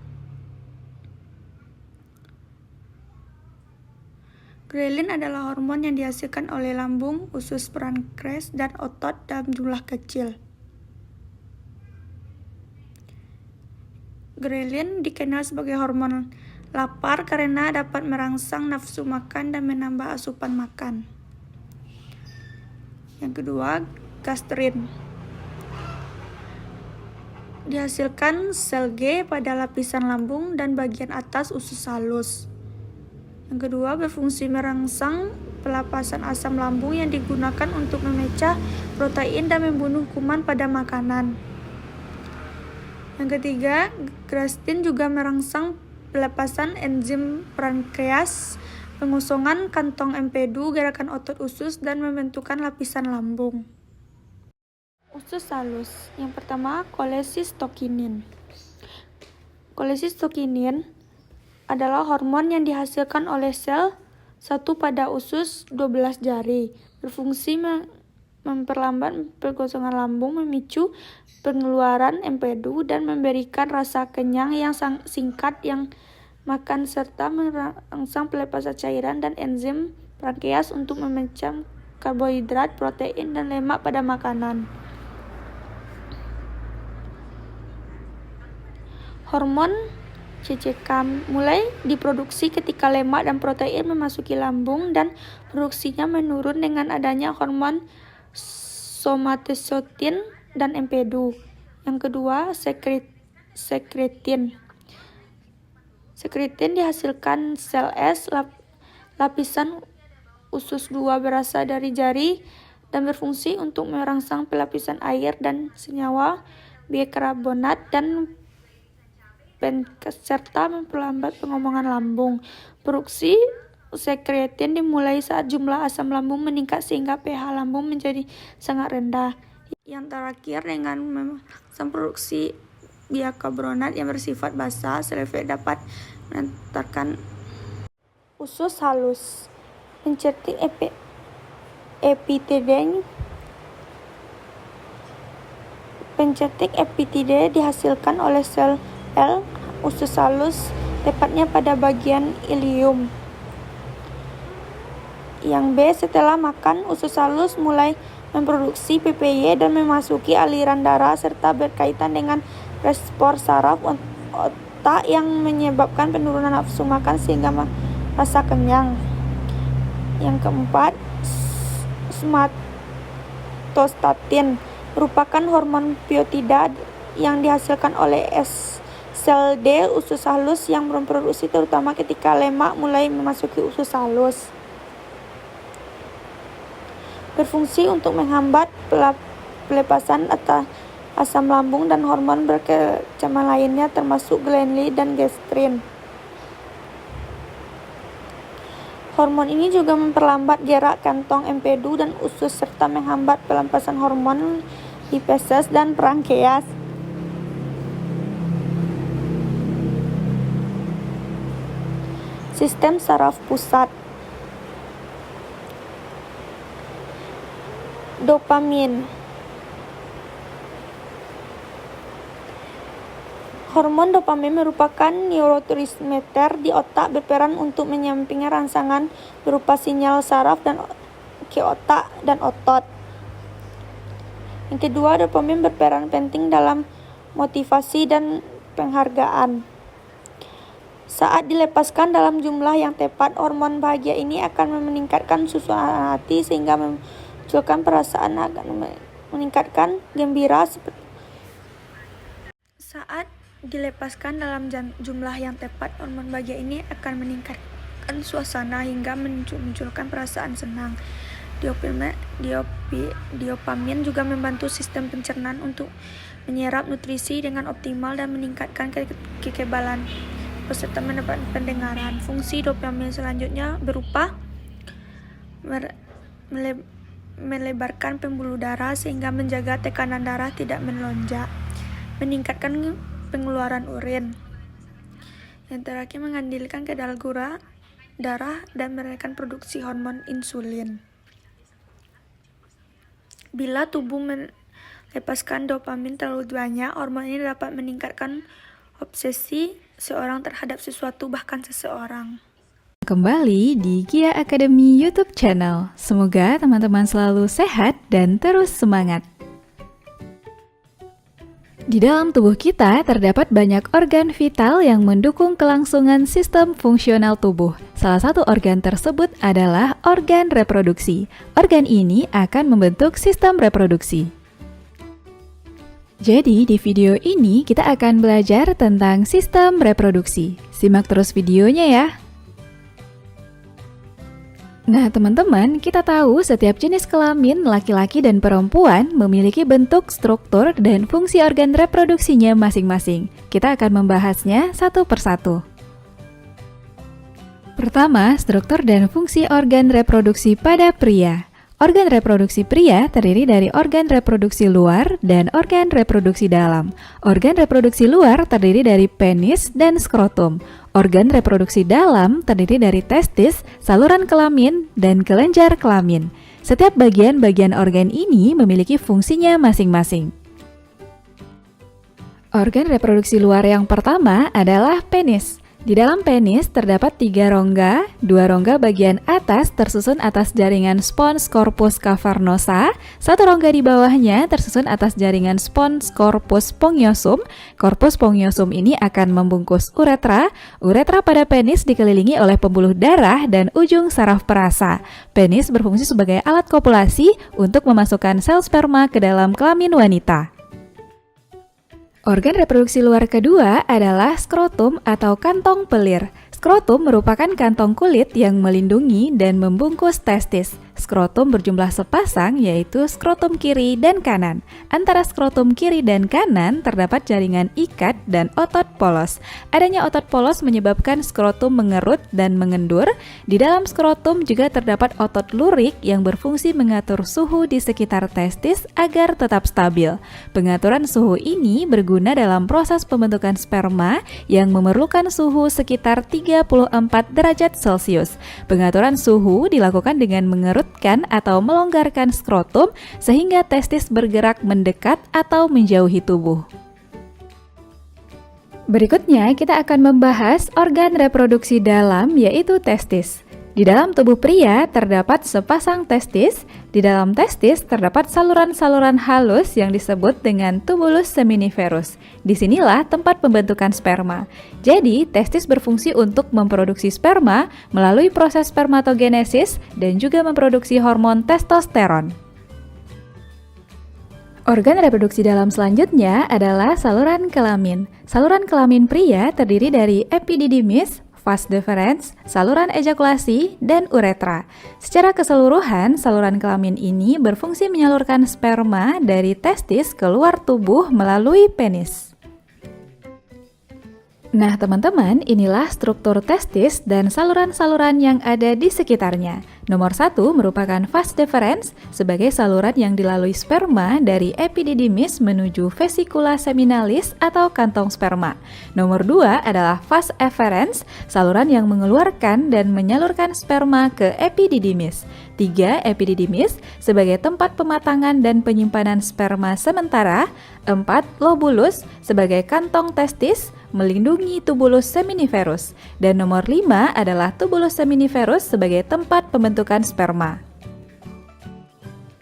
Ghrelin adalah hormon yang dihasilkan oleh lambung, usus pankreas, dan otot dalam jumlah kecil. Ghrelin dikenal sebagai hormon lapar karena dapat merangsang nafsu makan dan menambah asupan makan. Yang kedua, gastrin. Dihasilkan sel G pada lapisan lambung dan bagian atas usus halus. Yang kedua, berfungsi merangsang pelepasan asam lambung yang digunakan untuk memecah protein dan membunuh kuman pada makanan. Yang ketiga, gastrin juga merangsang pelepasan enzim pankreas, pengosongan kantong empedu, gerakan otot usus, dan membentukkan lapisan lambung. Usus halus. Yang pertama, kolesistokinin. Kolesistokinin adalah hormon yang dihasilkan oleh sel 1 pada usus 12 jari. Berfungsi memperlambat pengosongan lambung, memicu pengeluaran empedu, dan memberikan rasa kenyang yang singkat yang makan, serta merangsang pelepasan cairan dan enzim pankreas untuk memecah karbohidrat, protein, dan lemak pada makanan. Hormon CCK mulai diproduksi ketika lemak dan protein memasuki lambung, dan produksinya menurun dengan adanya hormon somatostatin dan empedu. Yang kedua, sekretin. Sekretin dihasilkan sel S lapisan usus 2 berasal dari jari dan berfungsi untuk merangsang pelapisan air dan senyawa bikarbonat dan serta memperlambat pengomongan lambung. Produksi sekretin dimulai saat jumlah asam lambung meningkat sehingga pH lambung menjadi sangat rendah. Yang terakhir, dengan merangsang produksi bikarbonat yang bersifat basa, sel dapat mengantarkan usus halus. Pencertik epitide dihasilkan oleh sel L usus halus, tepatnya pada bagian ilium. Yang B, setelah makan, usus halus mulai memproduksi PPY dan memasuki aliran darah serta berkaitan dengan respons saraf otak yang menyebabkan penurunan nafsu makan sehingga merasa kenyang. Yang keempat, somatostatin merupakan hormon peptida yang dihasilkan oleh sel D usus halus yang memproduksi terutama ketika lemak mulai memasuki usus halus. Berfungsi untuk menghambat pelepasan asam lambung dan hormon berkecaman lainnya termasuk ghrelin dan gastrin. Hormon ini juga memperlambat gerak kantong empedu dan usus serta menghambat pelepasan hormon Ephesus dan Pankreas. Sistem saraf pusat. Dopamin. Hormon dopamin merupakan neurotransmitter di otak berperan untuk menyampaikan rangsangan berupa sinyal saraf ke otak dan otot. Yang kedua, dopamin berperan penting dalam motivasi dan penghargaan. Saat dilepaskan dalam jumlah yang tepat, hormon bahagia ini akan meningkatkan suasana hati sehingga memunculkan perasaan akan meningkatkan gembira. Saat dilepaskan dalam jumlah yang tepat, hormon bahagia ini akan meningkatkan suasana hingga memunculkan perasaan senang. Dopamin juga membantu sistem pencernaan untuk menyerap nutrisi dengan optimal dan meningkatkan kekebalan peserta mendapat pendengaran. Fungsi dopamin selanjutnya berupa melebarkan pembuluh darah sehingga menjaga tekanan darah tidak melonjak, meningkatkan pengeluaran urin. Yang terakhir, mengandalkan kadar gula darah dan menaikkan produksi hormon insulin. Bila tubuh melepaskan dopamin terlalu banyak, hormon ini dapat meningkatkan obsesi seorang terhadap sesuatu, bahkan seseorang. Kembali di Gia Academy YouTube channel. Semoga teman-teman selalu sehat dan terus semangat. Di dalam tubuh kita terdapat banyak organ vital yang mendukung kelangsungan sistem fungsional tubuh. Salah satu organ tersebut adalah organ reproduksi. Organ ini akan membentuk sistem reproduksi. Jadi di video ini kita akan belajar tentang sistem reproduksi. Simak terus videonya ya. Nah teman-teman, kita tahu setiap jenis kelamin laki-laki dan perempuan memiliki bentuk, struktur, dan fungsi organ reproduksinya masing-masing. Kita akan membahasnya satu persatu. Pertama, struktur dan fungsi organ reproduksi pada pria. Organ reproduksi pria terdiri dari organ reproduksi luar dan organ reproduksi dalam. Organ reproduksi luar terdiri dari penis dan skrotum. Organ reproduksi dalam terdiri dari testis, saluran kelamin, dan kelenjar kelamin. Setiap bagian-bagian organ ini memiliki fungsinya masing-masing. Organ reproduksi luar yang pertama adalah penis. Di dalam penis terdapat 3 rongga, 2 rongga bagian atas tersusun atas jaringan spons corpus cavernosa, 1 rongga di bawahnya tersusun atas jaringan spons corpus spongiosum. Corpus spongiosum ini akan membungkus uretra. Uretra pada penis dikelilingi oleh pembuluh darah dan ujung saraf perasa. Penis berfungsi sebagai alat kopulasi untuk memasukkan sel sperma ke dalam kelamin wanita. Organ reproduksi luar kedua adalah skrotum atau kantong pelir. Skrotum merupakan kantong kulit yang melindungi dan membungkus testis. Skrotum berjumlah sepasang, yaitu skrotum kiri dan kanan. Antara skrotum kiri dan kanan terdapat jaringan ikat dan otot polos. Adanya otot polos menyebabkan skrotum mengerut dan mengendur. Di dalam skrotum juga terdapat otot lurik yang berfungsi mengatur suhu di sekitar testis agar tetap stabil. Pengaturan suhu ini berguna dalam proses pembentukan sperma yang memerlukan suhu sekitar 34 derajat Celcius. Pengaturan suhu dilakukan dengan mengerutkan atau melonggarkan skrotum sehingga testis bergerak mendekat atau menjauhi tubuh. Berikutnya kita akan membahas organ reproduksi dalam, yaitu testis. Di dalam tubuh pria terdapat sepasang testis. Di dalam testis terdapat saluran-saluran halus yang disebut dengan tubulus seminiferus. Disinilah tempat pembentukan sperma. Jadi, testis berfungsi untuk memproduksi sperma melalui proses spermatogenesis dan juga memproduksi hormon testosteron. Organ reproduksi dalam selanjutnya adalah saluran kelamin. Saluran kelamin pria terdiri dari epididymis, vas deferens, saluran ejakulasi, dan uretra. Secara keseluruhan, saluran kelamin ini berfungsi menyalurkan sperma dari testis keluar tubuh melalui penis. Nah teman-teman, inilah struktur testis dan saluran-saluran yang ada di sekitarnya. Nomor 1 merupakan vas deferens sebagai saluran yang dilalui sperma dari epididymis menuju vesicula seminalis atau kantong sperma. Nomor 2 adalah vas efferens, saluran yang mengeluarkan dan menyalurkan sperma ke epididymis. 3. Epididymis sebagai tempat pematangan dan penyimpanan sperma sementara. 4. Lobulus sebagai kantong testis melindungi tubulus seminiferus. Dan nomor 5 adalah tubulus seminiferus sebagai tempat pembentukan sperma.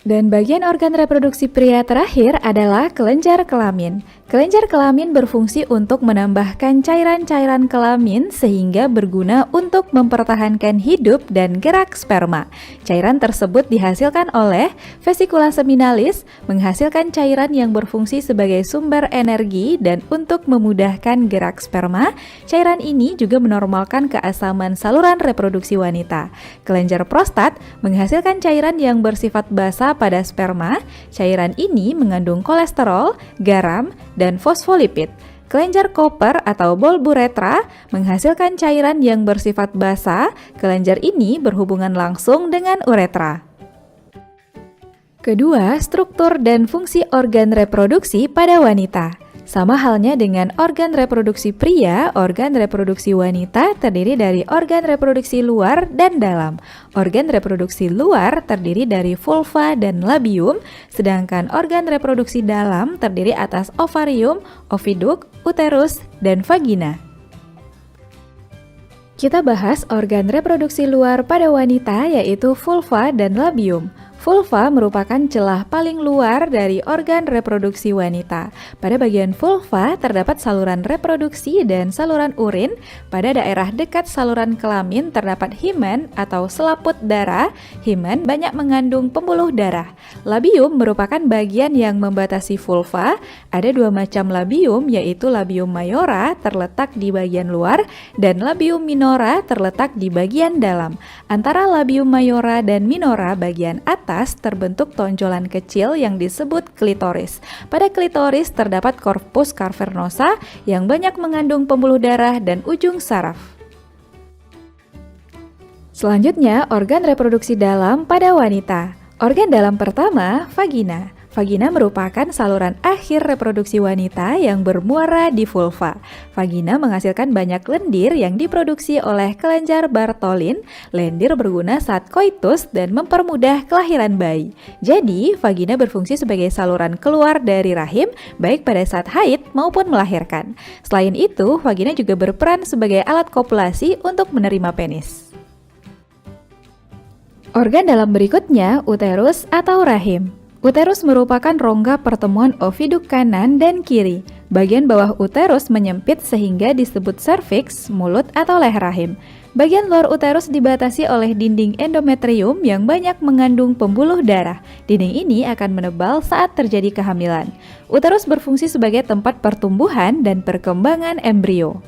Dan bagian organ reproduksi pria terakhir adalah kelenjar kelamin. Kelenjar kelamin berfungsi untuk menambahkan cairan-cairan kelamin sehingga berguna untuk mempertahankan hidup dan gerak sperma. Cairan tersebut dihasilkan oleh vesicula seminalis, menghasilkan cairan yang berfungsi sebagai sumber energi dan untuk memudahkan gerak sperma. Cairan ini juga menormalkan keasaman saluran reproduksi wanita. Kelenjar prostat menghasilkan cairan yang bersifat basa pada sperma. Cairan ini mengandung kolesterol, garam, dan fosfolipid. Kelenjar koper atau bulburetra menghasilkan cairan yang bersifat basa. Kelenjar ini berhubungan langsung dengan uretra. Kedua, struktur dan fungsi organ reproduksi pada wanita. Sama halnya dengan organ reproduksi pria, organ reproduksi wanita terdiri dari organ reproduksi luar dan dalam. Organ reproduksi luar terdiri dari vulva dan labium, sedangkan organ reproduksi dalam terdiri atas ovarium, oviduk, uterus, dan vagina. Kita bahas organ reproduksi luar pada wanita yaitu vulva dan labium. Vulva merupakan celah paling luar dari organ reproduksi wanita. Pada bagian vulva terdapat saluran reproduksi dan saluran urin. Pada daerah dekat saluran kelamin terdapat himen atau selaput darah. Himen banyak mengandung pembuluh darah. Labium merupakan bagian yang membatasi vulva. Ada dua macam labium, yaitu labium mayora terletak di bagian luar dan labium minora terletak di bagian dalam. Antara labium mayora dan minora bagian atas terbentuk tonjolan kecil yang disebut klitoris. Pada klitoris terdapat corpus cavernosa yang banyak mengandung pembuluh darah dan ujung saraf. Selanjutnya, organ reproduksi dalam pada wanita. Organ dalam pertama, vagina. Vagina merupakan saluran akhir reproduksi wanita yang bermuara di vulva. Vagina menghasilkan banyak lendir yang diproduksi oleh kelenjar Bartholin. Lendir berguna saat koitus dan mempermudah kelahiran bayi. Jadi, vagina berfungsi sebagai saluran keluar dari rahim, baik pada saat haid maupun melahirkan. Selain itu, vagina juga berperan sebagai alat kopulasi untuk menerima penis. Organ dalam berikutnya, uterus atau rahim. Uterus merupakan rongga pertemuan oviduk kanan dan kiri. Bagian bawah uterus menyempit sehingga disebut serviks, mulut atau leher rahim. Bagian luar uterus dibatasi oleh dinding endometrium yang banyak mengandung pembuluh darah. Dinding ini akan menebal saat terjadi kehamilan. Uterus berfungsi sebagai tempat pertumbuhan dan perkembangan embrio.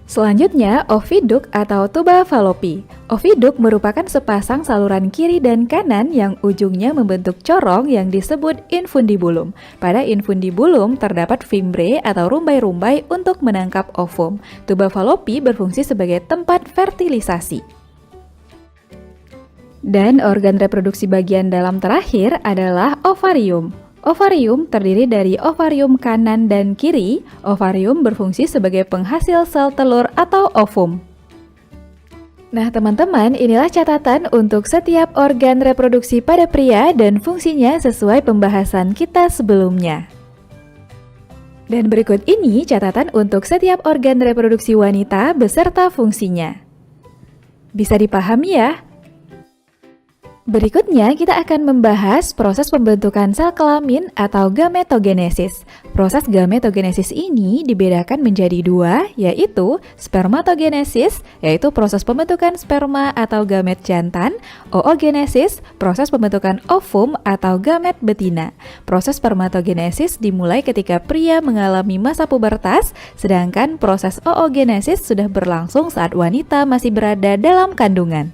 Selanjutnya, oviduk atau tuba Fallopi. Oviduk merupakan sepasang saluran kiri dan kanan yang ujungnya membentuk corong yang disebut infundibulum. Pada infundibulum terdapat fimbre atau rumbai-rumbai untuk menangkap ovum. Tuba Fallopi berfungsi sebagai tempat fertilisasi. Dan organ reproduksi bagian dalam terakhir adalah ovarium. Ovarium terdiri dari ovarium kanan dan kiri. Ovarium berfungsi sebagai penghasil sel telur atau ovum. Nah teman-teman, inilah catatan untuk setiap organ reproduksi pada pria dan fungsinya sesuai pembahasan kita sebelumnya. Dan berikut ini catatan untuk setiap organ reproduksi wanita beserta fungsinya. Bisa dipahami ya? Berikutnya kita akan membahas proses pembentukan sel kelamin atau gametogenesis. Proses gametogenesis ini dibedakan menjadi dua, yaitu spermatogenesis, yaitu proses pembentukan sperma atau gamet jantan, oogenesis, proses pembentukan ovum atau gamet betina. Proses spermatogenesis dimulai ketika pria mengalami masa pubertas, sedangkan proses oogenesis sudah berlangsung saat wanita masih berada dalam kandungan.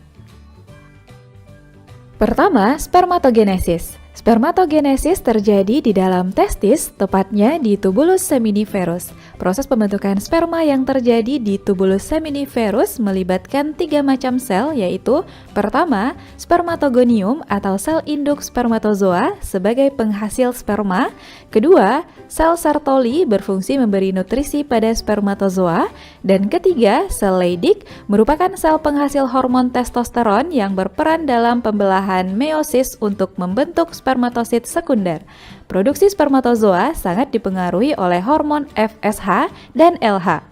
Pertama, spermatogenesis. Spermatogenesis terjadi di dalam testis, tepatnya di tubulus seminiferus. Proses pembentukan sperma yang terjadi di tubulus seminiferus melibatkan 3 macam sel, yaitu pertama, spermatogonium atau sel induk spermatozoa sebagai penghasil sperma. Kedua, sel Sertoli berfungsi memberi nutrisi pada spermatozoa. Dan ketiga, sel Leydig merupakan sel penghasil hormon testosteron yang berperan dalam pembelahan meiosis untuk membentuk spermatosit sekunder. Produksi spermatozoa sangat dipengaruhi oleh hormon FSH dan LH.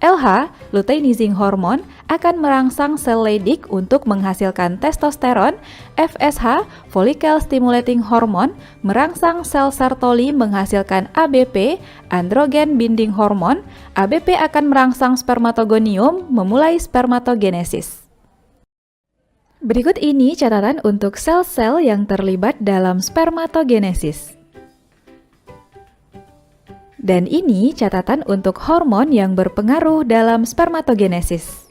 LH, luteinizing hormone, akan merangsang sel Leydig untuk menghasilkan testosteron. FSH, follicle stimulating hormone, merangsang sel Sertoli menghasilkan ABP, androgen binding hormone. ABP akan merangsang spermatogonium memulai spermatogenesis. Berikut ini catatan untuk sel-sel yang terlibat dalam spermatogenesis. Dan ini catatan untuk hormon yang berpengaruh dalam spermatogenesis.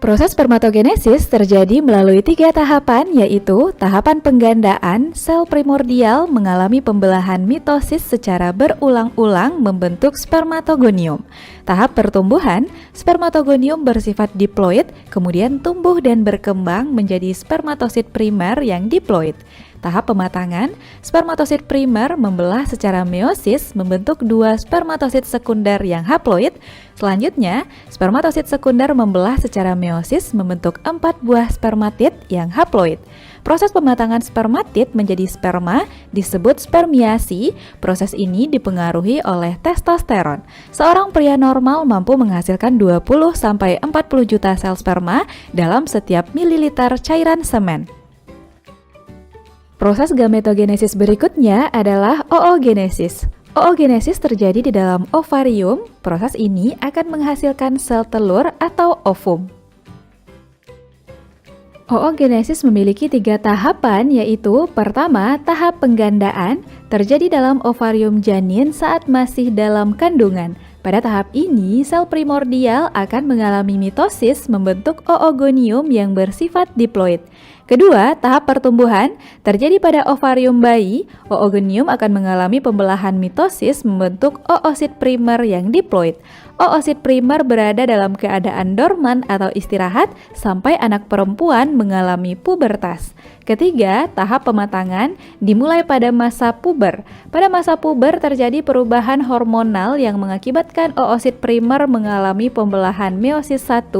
Proses spermatogenesis terjadi melalui 3 tahapan, yaitu tahapan penggandaan. Sel primordial mengalami pembelahan mitosis secara berulang-ulang membentuk spermatogonium. Tahap pertumbuhan, spermatogonium bersifat diploid, kemudian tumbuh dan berkembang menjadi spermatosit primer yang diploid. Tahap pematangan, spermatosit primer membelah secara meiosis membentuk 2 spermatosit sekunder yang haploid. Selanjutnya, spermatosit sekunder membelah secara meiosis membentuk 4 buah spermatid yang haploid. Proses pematangan spermatid menjadi sperma disebut spermiasi. Proses ini dipengaruhi oleh testosteron. Seorang pria normal mampu menghasilkan 20-40 juta sel sperma dalam setiap mililiter cairan semen. Proses gametogenesis berikutnya adalah oogenesis. Oogenesis terjadi di dalam ovarium. Proses ini akan menghasilkan sel telur atau ovum. Oogenesis memiliki 3 tahapan, yaitu pertama, tahap penggandaan terjadi dalam ovarium janin saat masih dalam kandungan. Pada tahap ini, sel primordial akan mengalami mitosis membentuk oogonium yang bersifat diploid. Kedua, tahap pertumbuhan terjadi pada ovarium bayi. Oogonium akan mengalami pembelahan mitosis membentuk oosit primer yang diploid. Oosit primer berada dalam keadaan dorman atau istirahat sampai anak perempuan mengalami pubertas. Ketiga, tahap pematangan dimulai pada masa puber. Pada masa puber terjadi perubahan hormonal yang mengakibatkan oosit primer mengalami pembelahan meiosis 1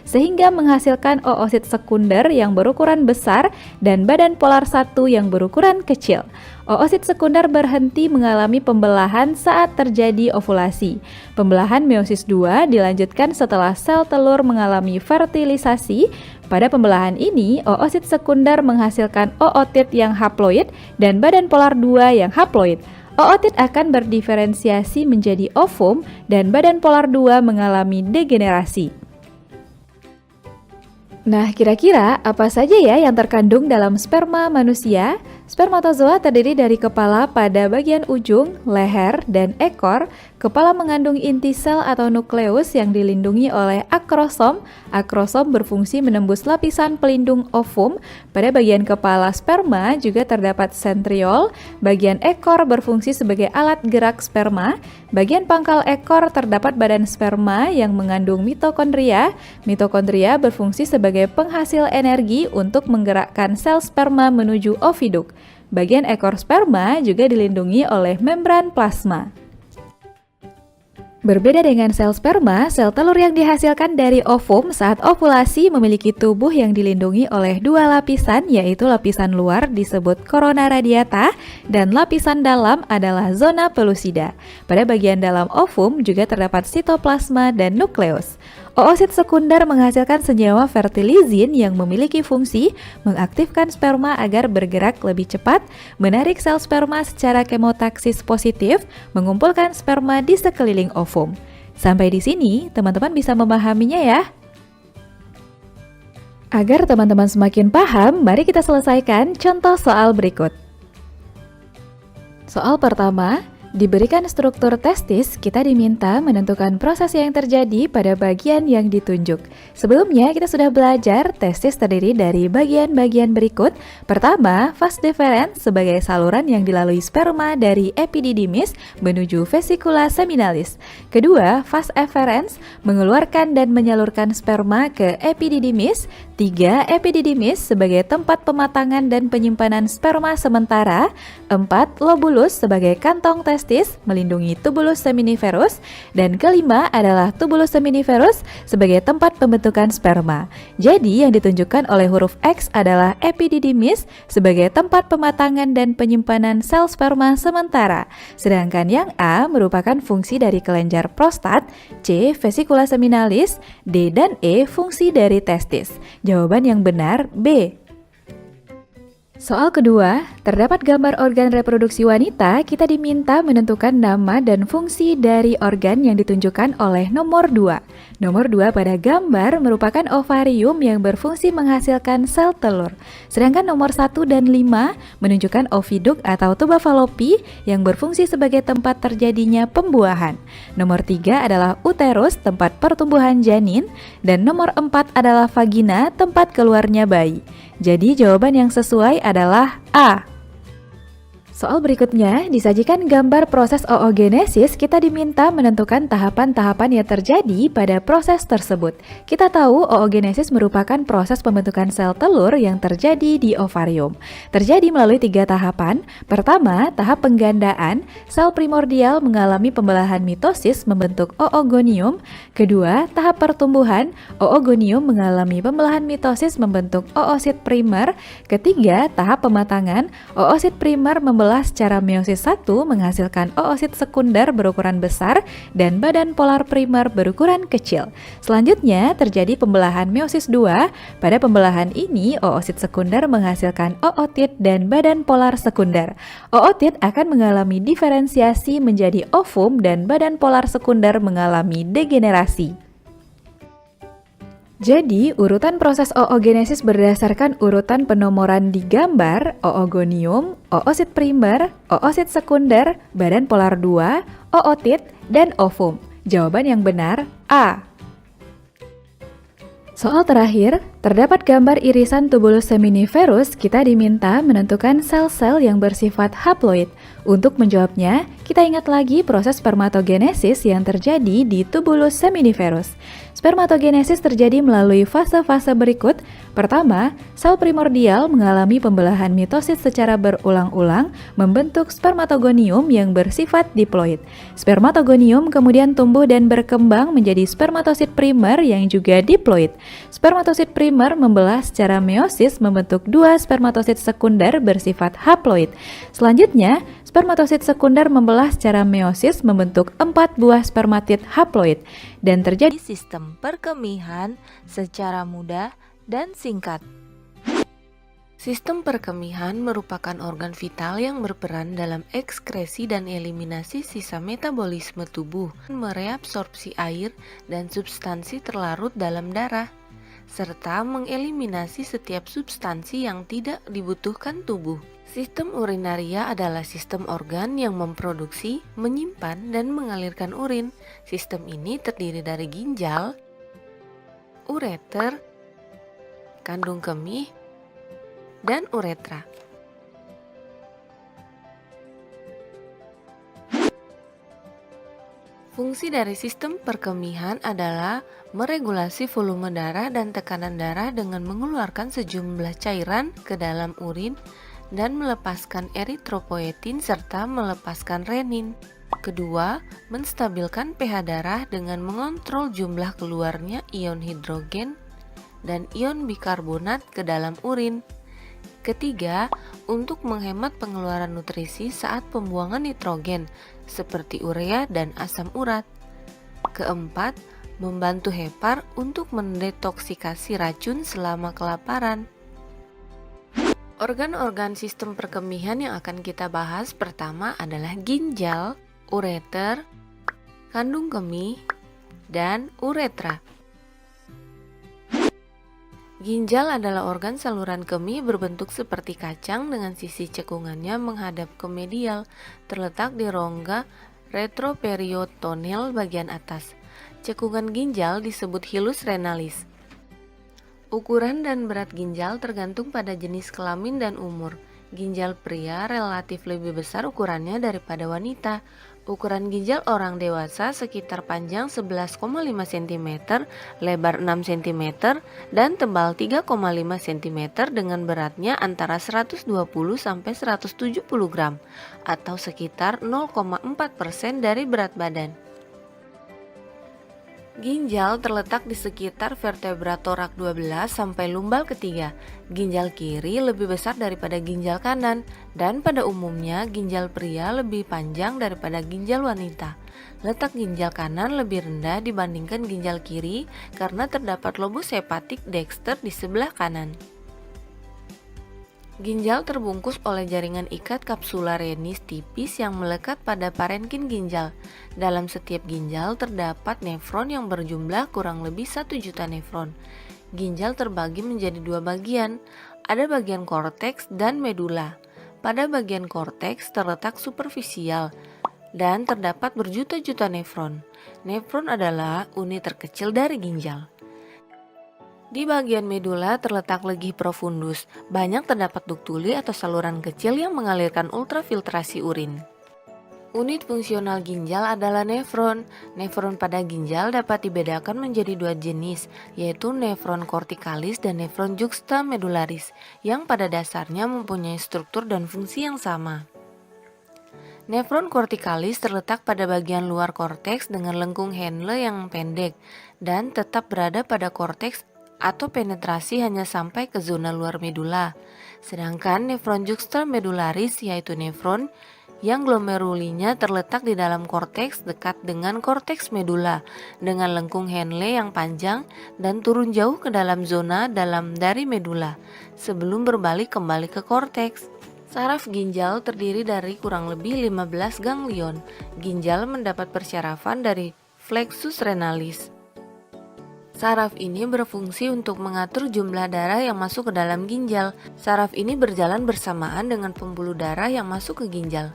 sehingga menghasilkan oosit sekunder yang berukuran besar dan badan polar 1 yang berukuran kecil. Oosit sekunder berhenti mengalami pembelahan saat terjadi ovulasi. Pembelahan meiosis 2 dilanjutkan setelah sel telur mengalami fertilisasi. Pada pembelahan ini, oosit sekunder menghasilkan ootit yang haploid dan badan polar 2 yang haploid. Ootit akan berdiferensiasi menjadi ovum dan badan polar 2 mengalami degenerasi. Nah, kira-kira apa saja ya yang terkandung dalam sperma manusia? Spermatozoa terdiri dari kepala pada bagian ujung, leher, dan ekor. Kepala mengandung inti sel atau nukleus yang dilindungi oleh akrosom. Akrosom berfungsi menembus lapisan pelindung ovum. Pada bagian kepala sperma juga terdapat sentriol. Bagian ekor berfungsi sebagai alat gerak sperma. Bagian pangkal ekor terdapat badan sperma yang mengandung mitokondria. Mitokondria berfungsi sebagai penghasil energi untuk menggerakkan sel sperma menuju oviduk. Bagian ekor sperma juga dilindungi oleh membran plasma. Berbeda dengan sel sperma, sel telur yang dihasilkan dari ovum saat ovulasi memiliki tubuh yang dilindungi oleh 2 lapisan, yaitu lapisan luar disebut corona radiata dan lapisan dalam adalah zona pellucida. Pada bagian dalam ovum juga terdapat sitoplasma dan nukleus. Oosit sekunder menghasilkan senyawa fertilizin yang memiliki fungsi mengaktifkan sperma agar bergerak lebih cepat, menarik sel sperma secara kemotaksis positif, mengumpulkan sperma di sekeliling ovum. Sampai di sini, teman-teman bisa memahaminya ya. Agar teman-teman semakin paham, mari kita selesaikan contoh soal berikut. Soal pertama, Diberikan struktur testis, kita diminta menentukan proses yang terjadi pada bagian yang ditunjuk. Sebelumnya, kita sudah belajar testis terdiri dari bagian-bagian berikut. Pertama, vas deferens sebagai saluran yang dilalui sperma dari epididymis menuju vesicula seminalis. Kedua, vas efferens mengeluarkan dan menyalurkan sperma ke epididymis. Tiga, epididymis sebagai tempat pematangan dan penyimpanan sperma sementara. Empat, lobulus sebagai kantong testis melindungi tubulus seminiferus. Dan kelima adalah tubulus seminiferus sebagai tempat pembentukan sperma. Jadi yang ditunjukkan oleh huruf X adalah epididymis sebagai tempat pematangan dan penyimpanan sel sperma sementara. Sedangkan yang A merupakan fungsi dari kelenjar prostat, C vesicula seminalis, D dan E fungsi dari testis. Jawaban yang benar B. Soal kedua, terdapat gambar organ reproduksi wanita, kita diminta menentukan nama dan fungsi dari organ yang ditunjukkan oleh nomor 2. Nomor 2 pada gambar merupakan ovarium yang berfungsi menghasilkan sel telur. Sedangkan nomor 1 dan 5 menunjukkan oviduk atau tuba falopi yang berfungsi sebagai tempat terjadinya pembuahan. Nomor 3 adalah uterus, tempat pertumbuhan janin, dan nomor 4 adalah vagina, tempat keluarnya bayi. Jadi jawaban yang sesuai adalah A. Soal berikutnya, disajikan gambar proses oogenesis, kita diminta menentukan tahapan-tahapan yang terjadi pada proses tersebut. Kita tahu oogenesis merupakan proses pembentukan sel telur yang terjadi di ovarium. Terjadi melalui 3 tahapan. Pertama, tahap penggandaan, sel primordial mengalami pembelahan mitosis membentuk oogonium. Kedua, tahap pertumbuhan, oogonium mengalami pembelahan mitosis membentuk oosit primer. Ketiga, tahap pematangan, oosit primer membelah secara meiosis 1 menghasilkan oosit sekunder berukuran besar dan badan polar primer berukuran kecil. Selanjutnya terjadi pembelahan meiosis 2. Pada pembelahan ini oosit sekunder menghasilkan ootit dan badan polar sekunder. Ootit akan mengalami diferensiasi menjadi ovum dan badan polar sekunder mengalami degenerasi. Jadi, urutan proses oogenesis berdasarkan urutan penomoran di gambar, oogonium, oosit primer, oosit sekunder, badan polar 2, ootit, dan ovum. Jawaban yang benar A. Soal terakhir, terdapat gambar irisan tubulus seminiferus, kita diminta menentukan sel-sel yang bersifat haploid. Untuk menjawabnya, kita ingat lagi proses spermatogenesis yang terjadi di tubulus seminiferus. Spermatogenesis terjadi melalui fase-fase berikut. Pertama, sel primordial mengalami pembelahan mitosis secara berulang-ulang membentuk spermatogonium yang bersifat diploid. Spermatogonium kemudian tumbuh dan berkembang menjadi spermatosit primer yang juga diploid. Spermatosit primer membelah secara meiosis membentuk 2 spermatosit sekunder bersifat haploid. Selanjutnya, spermatosit sekunder membelah secara meiosis membentuk 4 buah spermatid haploid dan terjadi sistem perkemihan secara mudah dan singkat. Sistem perkemihan merupakan organ vital yang berperan dalam ekskresi dan eliminasi sisa metabolisme tubuh, mereabsorpsi air dan substansi terlarut dalam darah, serta mengeliminasi setiap substansi yang tidak dibutuhkan tubuh. Sistem urinaria adalah sistem organ yang memproduksi, menyimpan, dan mengalirkan urin. Sistem ini terdiri dari ginjal, ureter, kandung kemih, dan uretra. Fungsi dari sistem perkemihan adalah meregulasi volume darah dan tekanan darah dengan mengeluarkan sejumlah cairan ke dalam urin dan melepaskan eritropoietin serta melepaskan renin. Kedua, menstabilkan pH darah dengan mengontrol jumlah keluarnya ion hidrogen dan ion bikarbonat ke dalam urin. Ketiga, untuk menghemat pengeluaran nutrisi saat pembuangan nitrogen seperti urea dan asam urat. Keempat, membantu hepar untuk mendetoksikasi racun selama kelaparan. Organ-organ sistem perkemihan yang akan kita bahas pertama adalah ginjal, ureter, kandung kemih, dan uretra. Ginjal adalah organ saluran kemih berbentuk seperti kacang dengan sisi cekungannya menghadap ke medial, terletak di rongga retroperitoneal bagian atas. Cekungan ginjal disebut hilus renalis. Ukuran dan berat ginjal tergantung pada jenis kelamin dan umur. Ginjal pria relatif lebih besar ukurannya daripada wanita. Ukuran ginjal orang dewasa sekitar panjang 11,5 cm, lebar 6 cm, dan tebal 3,5 cm dengan beratnya antara 120 sampai 170 gram atau sekitar 0,4% dari berat badan. Ginjal terletak di sekitar vertebra torak 12 sampai lumbal ketiga. Ginjal kiri lebih besar daripada ginjal kanan, dan pada umumnya ginjal pria lebih panjang daripada ginjal wanita. Letak ginjal kanan lebih rendah dibandingkan ginjal kiri karena terdapat lobus hepatik dexter di sebelah kanan. Ginjal terbungkus oleh jaringan ikat kapsularenis tipis yang melekat pada parenkin ginjal. Dalam setiap ginjal terdapat nefron yang berjumlah kurang lebih 1 juta nefron. Ginjal terbagi menjadi dua bagian, ada bagian korteks dan medula. Pada bagian korteks terletak superfisial dan terdapat berjuta-juta nefron. Nefron adalah unit terkecil dari ginjal. Di bagian medula terletak legih profundus. Banyak terdapat duktuli atau saluran kecil yang mengalirkan ultrafiltrasi urin. Unit fungsional ginjal adalah nefron. Nefron pada ginjal dapat dibedakan menjadi dua jenis, yaitu nefron kortikalis dan nefron juxtamedularis, yang pada dasarnya mempunyai struktur dan fungsi yang sama. Nefron kortikalis terletak pada bagian luar korteks dengan lengkung Henle yang pendek dan tetap berada pada korteks atau penetrasi hanya sampai ke zona luar medula. Sedangkan nefron juxtamedularis yaitu nefron yang glomerulinya terletak di dalam korteks dekat dengan korteks medula dengan lengkung Henle yang panjang dan turun jauh ke dalam zona dalam dari medula sebelum berbalik kembali ke korteks. Saraf ginjal terdiri dari kurang lebih 15 ganglion. Ginjal mendapat persyarafan dari flexus renalis. Saraf ini berfungsi untuk mengatur jumlah darah yang masuk ke dalam ginjal. Saraf ini berjalan bersamaan dengan pembuluh darah yang masuk ke ginjal.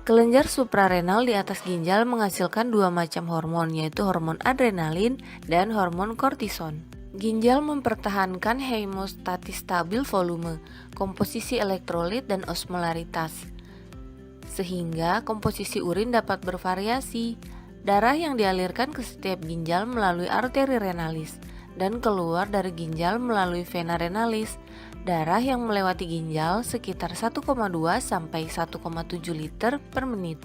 Kelenjar suprarenal di atas ginjal menghasilkan dua macam hormon, yaitu hormon adrenalin dan hormon kortison. Ginjal mempertahankan hemostatis stabil volume, komposisi elektrolit dan osmolaritas, sehingga komposisi urin dapat bervariasi. Darah yang dialirkan ke setiap ginjal melalui arteri renalis dan keluar dari ginjal melalui vena renalis. Darah yang melewati ginjal sekitar 1,2 sampai 1,7 liter per menit.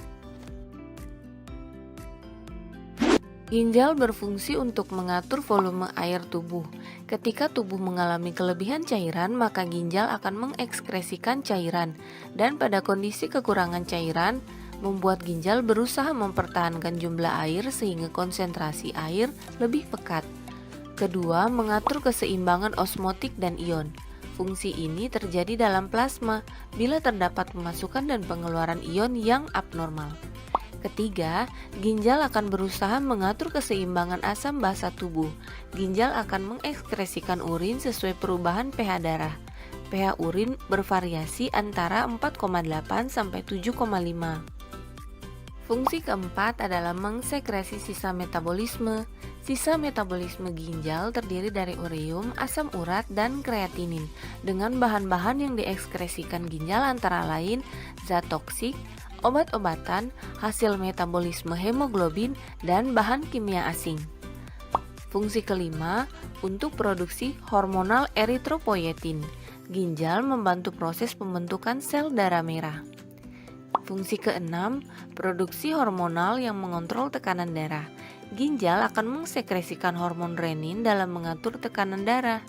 Ginjal berfungsi untuk mengatur volume air tubuh. Ketika tubuh mengalami kelebihan cairan, maka ginjal akan mengekskresikan cairan, dan pada kondisi kekurangan cairan, membuat ginjal berusaha mempertahankan jumlah air sehingga konsentrasi air lebih pekat. Kedua, mengatur keseimbangan osmotik dan ion. Fungsi ini terjadi dalam plasma bila terdapat pemasukan dan pengeluaran ion yang abnormal. Ketiga, ginjal akan berusaha mengatur keseimbangan asam basa tubuh. Ginjal akan mengekskresikan urin sesuai perubahan pH darah. pH urin bervariasi antara 4,8 sampai 7,5. Fungsi keempat adalah mengsekresi sisa metabolisme. Sisa metabolisme ginjal terdiri dari ureum, asam urat, dan kreatinin dengan bahan-bahan yang diekskresikan ginjal antara lain zat toksik, obat-obatan, hasil metabolisme hemoglobin, dan bahan kimia asing. Fungsi kelima, untuk produksi hormonal eritropoietin. Ginjal membantu proses pembentukan sel darah merah. Fungsi keenam, produksi hormonal yang mengontrol tekanan darah. Ginjal akan mengsekresikan hormon renin dalam mengatur tekanan darah.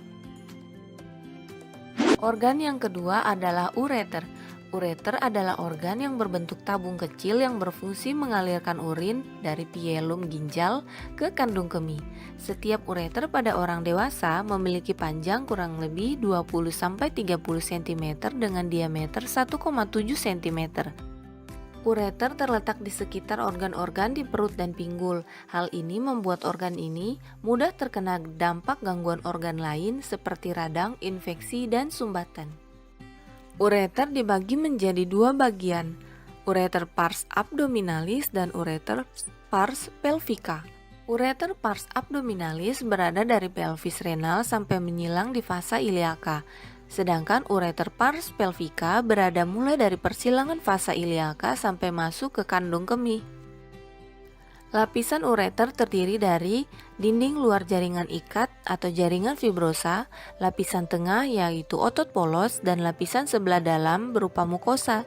Organ yang kedua adalah ureter. Ureter adalah organ yang berbentuk tabung kecil yang berfungsi mengalirkan urin dari pielum ginjal ke kandung kemih. Setiap ureter pada orang dewasa memiliki panjang kurang lebih 20-30 cm dengan diameter 1,7 cm. Ureter terletak di sekitar organ-organ di perut dan pinggul. Hal ini membuat organ ini mudah terkena dampak gangguan organ lain seperti radang, infeksi, dan sumbatan. Ureter dibagi menjadi dua bagian, ureter pars abdominalis dan ureter pars pelvica. Ureter pars abdominalis berada dari pelvis renal sampai menyilang di fasa iliaka. Sedangkan ureter pars pelvica berada mulai dari persilangan fasa iliaka sampai masuk ke kandung kemih. Lapisan ureter terdiri dari dinding luar jaringan ikat atau jaringan fibrosa, lapisan tengah yaitu otot polos, dan lapisan sebelah dalam berupa mukosa.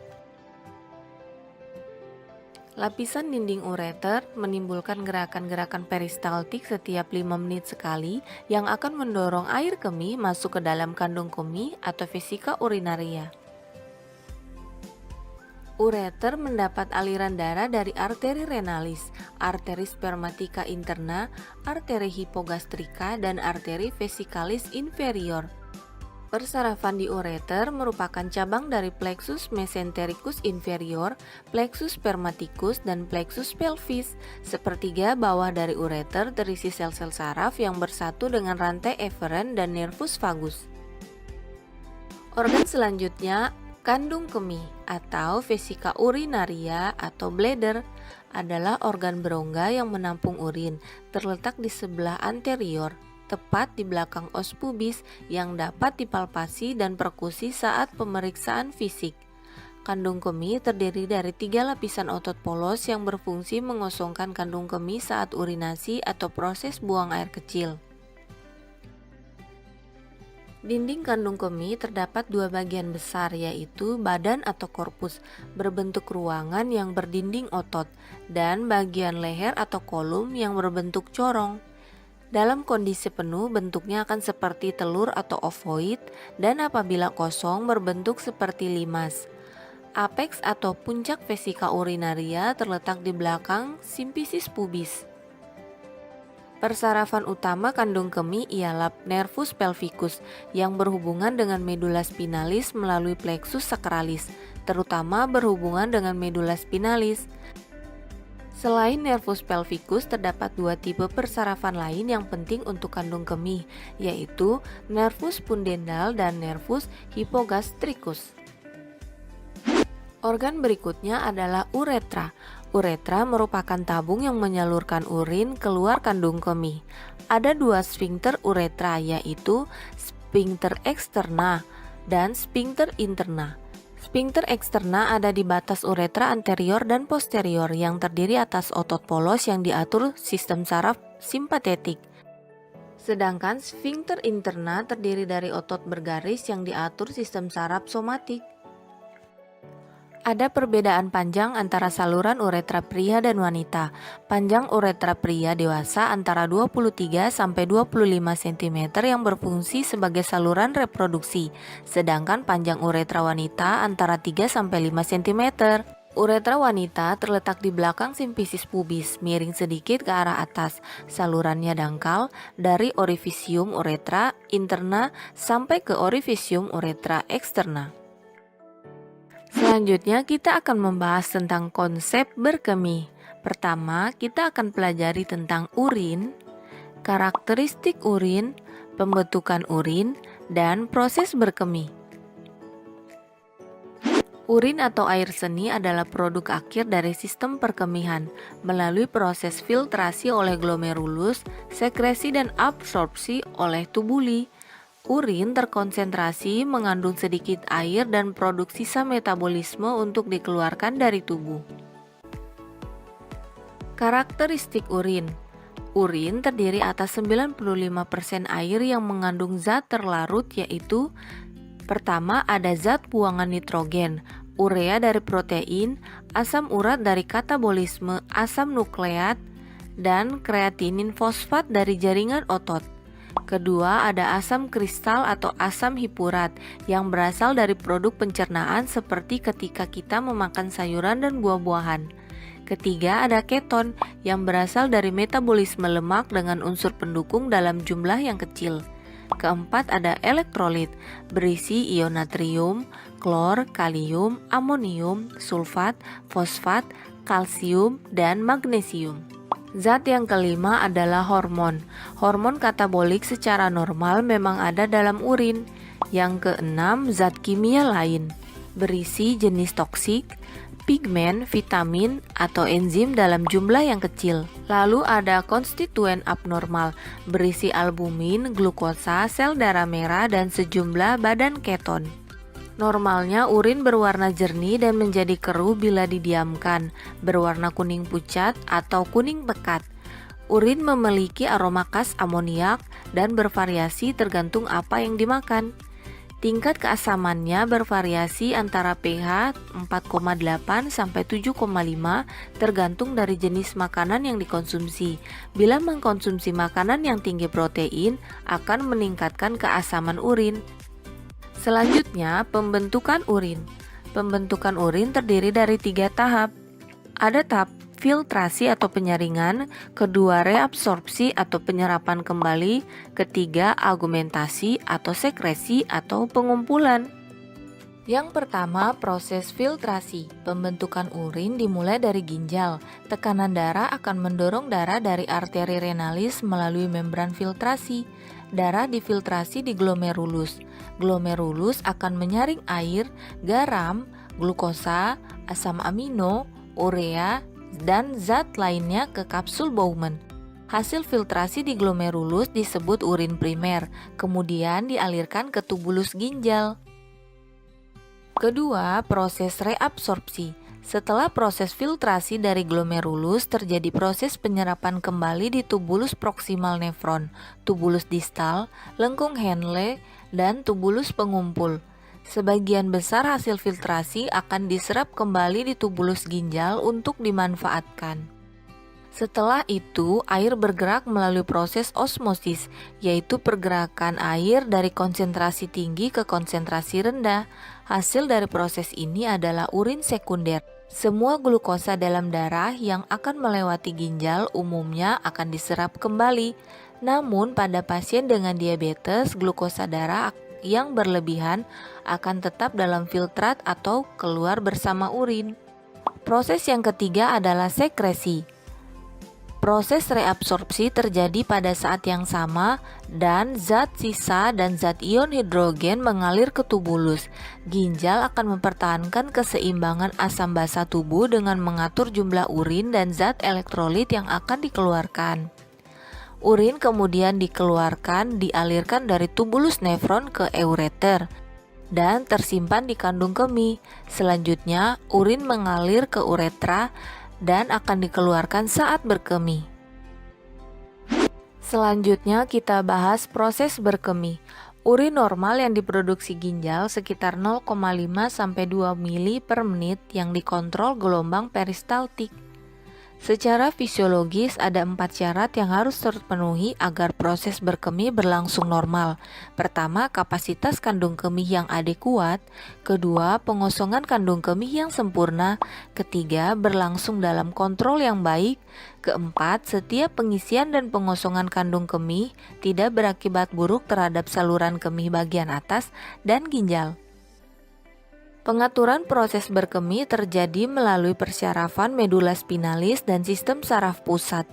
Lapisan dinding ureter menimbulkan gerakan-gerakan peristaltik setiap 5 menit sekali yang akan mendorong air kemih masuk ke dalam kandung kemih atau vesika urinaria. Ureter mendapat aliran darah dari arteri renalis, arteri spermatica interna, arteri hipogastrika, dan arteri vesikalis inferior. Persarafan di ureter merupakan cabang dari plexus mesentericus inferior, plexus spermaticus, dan plexus pelvis. Sepertiga bawah dari ureter terisi sel-sel saraf yang bersatu dengan rantai eferen dan nervus vagus. Organ selanjutnya, kandung kemih atau vesika urinaria atau bladder adalah organ berongga yang menampung urin, terletak di sebelah anterior, tepat di belakang os pubis yang dapat dipalpasi dan perkusi saat pemeriksaan fisik. Kandung kemih terdiri dari 3 lapisan otot polos yang berfungsi mengosongkan kandung kemih saat urinasi atau proses buang air kecil. Dinding kandung kemih terdapat 2 bagian besar, yaitu badan atau korpus berbentuk ruangan yang berdinding otot dan bagian leher atau kolum yang berbentuk corong. Dalam kondisi penuh bentuknya akan seperti telur atau ovoid, dan apabila kosong berbentuk seperti limas. Apeks atau puncak vesika urinaria terletak di belakang simfisis pubis. Persarafan utama kandung kemih ialah nervus pelvicus yang berhubungan dengan medula spinalis melalui plexus sacralis, terutama berhubungan dengan medula spinalis. Selain nervus pelvicus, terdapat 2 tipe persarafan lain yang penting untuk kandung kemih, yaitu nervus pudendal dan nervus hypogastricus. Organ berikutnya adalah uretra. Uretra merupakan tabung yang menyalurkan urin keluar kandung kemih. Ada 2 sphincter uretra, yaitu sphincter externa dan sphincter interna. Sphincter externa ada di batas uretra anterior dan posterior yang terdiri atas otot polos yang diatur sistem saraf simpatetik. Sedangkan sphincter interna terdiri dari otot bergaris yang diatur sistem saraf somatik. Ada perbedaan panjang antara saluran uretra pria dan wanita. Panjang uretra pria dewasa antara 23 sampai 25 cm yang berfungsi sebagai saluran reproduksi, sedangkan panjang uretra wanita antara 3 sampai 5 cm. Uretra wanita terletak di belakang simfisis pubis, miring sedikit ke arah atas. Salurannya dangkal dari orifisium uretra interna sampai ke orifisium uretra externa. Selanjutnya kita akan membahas tentang konsep berkemih. Pertama, kita akan pelajari tentang urin, karakteristik urin, pembentukan urin, dan proses berkemih. Urin atau air seni adalah produk akhir dari sistem perkemihan melalui proses filtrasi oleh glomerulus, sekresi dan absorpsi oleh tubuli. Urin terkonsentrasi, mengandung sedikit air dan produk sisa metabolisme untuk dikeluarkan dari tubuh. Karakteristik urin. Urin terdiri atas 95% air yang mengandung zat terlarut, yaitu pertama ada zat buangan nitrogen, urea dari protein, asam urat dari katabolisme asam nukleat, dan kreatinin fosfat dari jaringan otot. Kedua, ada asam kristal atau asam hipurat yang berasal dari produk pencernaan seperti ketika kita memakan sayuran dan buah-buahan. Ketiga, ada keton yang berasal dari metabolisme lemak dengan unsur pendukung dalam jumlah yang kecil. Keempat ada elektrolit, berisi ion natrium, klor, kalium, amonium, sulfat, fosfat, kalsium, dan magnesium. Zat yang kelima adalah hormon. Hormon katabolik secara normal memang ada dalam urin. Yang keenam, zat kimia lain, berisi jenis toksik, pigmen, vitamin, atau enzim dalam jumlah yang kecil. Lalu ada konstituen abnormal, berisi albumin, glukosa, sel darah merah, dan sejumlah badan keton. Normalnya urin berwarna jernih dan menjadi keruh bila didiamkan, berwarna kuning pucat atau kuning pekat. Urin memiliki aroma khas amoniak dan bervariasi tergantung apa yang dimakan. Tingkat keasamannya bervariasi antara pH 4,8 sampai 7,5 tergantung dari jenis makanan yang dikonsumsi. Bila mengkonsumsi makanan yang tinggi protein akan meningkatkan keasaman urin. Selanjutnya, pembentukan urin. Pembentukan urin terdiri dari 3 tahap. Ada tahap filtrasi atau penyaringan, kedua reabsorpsi atau penyerapan kembali, ketiga augmentasi atau sekresi atau pengumpulan. Yang pertama, proses filtrasi. Pembentukan urin dimulai dari ginjal. Tekanan darah akan mendorong darah dari arteri renalis melalui membran filtrasi. Darah difiltrasi di glomerulus. Glomerulus akan menyaring air, garam, glukosa, asam amino, urea, dan zat lainnya ke kapsul Bowman. Hasil filtrasi di glomerulus disebut urin primer, kemudian dialirkan ke tubulus ginjal. Kedua, proses reabsorpsi. Setelah proses filtrasi dari glomerulus, terjadi proses penyerapan kembali di tubulus proksimal nefron, tubulus distal, lengkung Henle, dan tubulus pengumpul. Sebagian besar hasil filtrasi akan diserap kembali di tubulus ginjal untuk dimanfaatkan. Setelah itu, air bergerak melalui proses osmosis, yaitu pergerakan air dari konsentrasi tinggi ke konsentrasi rendah. Hasil dari proses ini adalah urin sekunder. Semua glukosa dalam darah yang akan melewati ginjal umumnya akan diserap kembali. Namun pada pasien dengan diabetes, glukosa darah yang berlebihan akan tetap dalam filtrat atau keluar bersama urin. Proses yang ketiga adalah sekresi. Proses reabsorpsi terjadi pada saat yang sama dan zat sisa dan zat ion hidrogen mengalir ke tubulus. Ginjal akan mempertahankan keseimbangan asam basa tubuh dengan mengatur jumlah urin dan zat elektrolit yang akan dikeluarkan. Urin kemudian dikeluarkan, dialirkan dari tubulus nefron ke ureter dan tersimpan di kandung kemih. Selanjutnya, urin mengalir ke uretra dan akan dikeluarkan saat berkemih. Selanjutnya kita bahas proses berkemih. Urin normal yang diproduksi ginjal sekitar 0,5 sampai 2 ml per menit yang dikontrol gelombang peristaltik. Secara fisiologis ada 4 syarat yang harus terpenuhi agar proses berkemih berlangsung normal. Pertama, kapasitas kandung kemih yang adekuat. Kedua, pengosongan kandung kemih yang sempurna. Ketiga, berlangsung dalam kontrol yang baik. Keempat, setiap pengisian dan pengosongan kandung kemih tidak berakibat buruk terhadap saluran kemih bagian atas dan ginjal. Pengaturan proses berkemih terjadi melalui persyarafan medula spinalis dan sistem saraf pusat.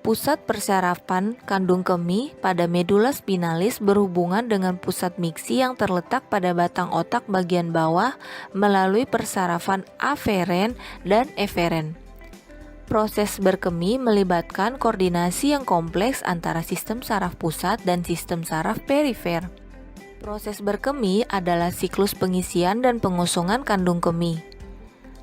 Pusat persyarafan kandung kemih pada medula spinalis berhubungan dengan pusat miksi yang terletak pada batang otak bagian bawah melalui persarafan aferen dan eferen. Proses berkemih melibatkan koordinasi yang kompleks antara sistem saraf pusat dan sistem saraf perifer. Proses berkemih adalah siklus pengisian dan pengosongan kandung kemih.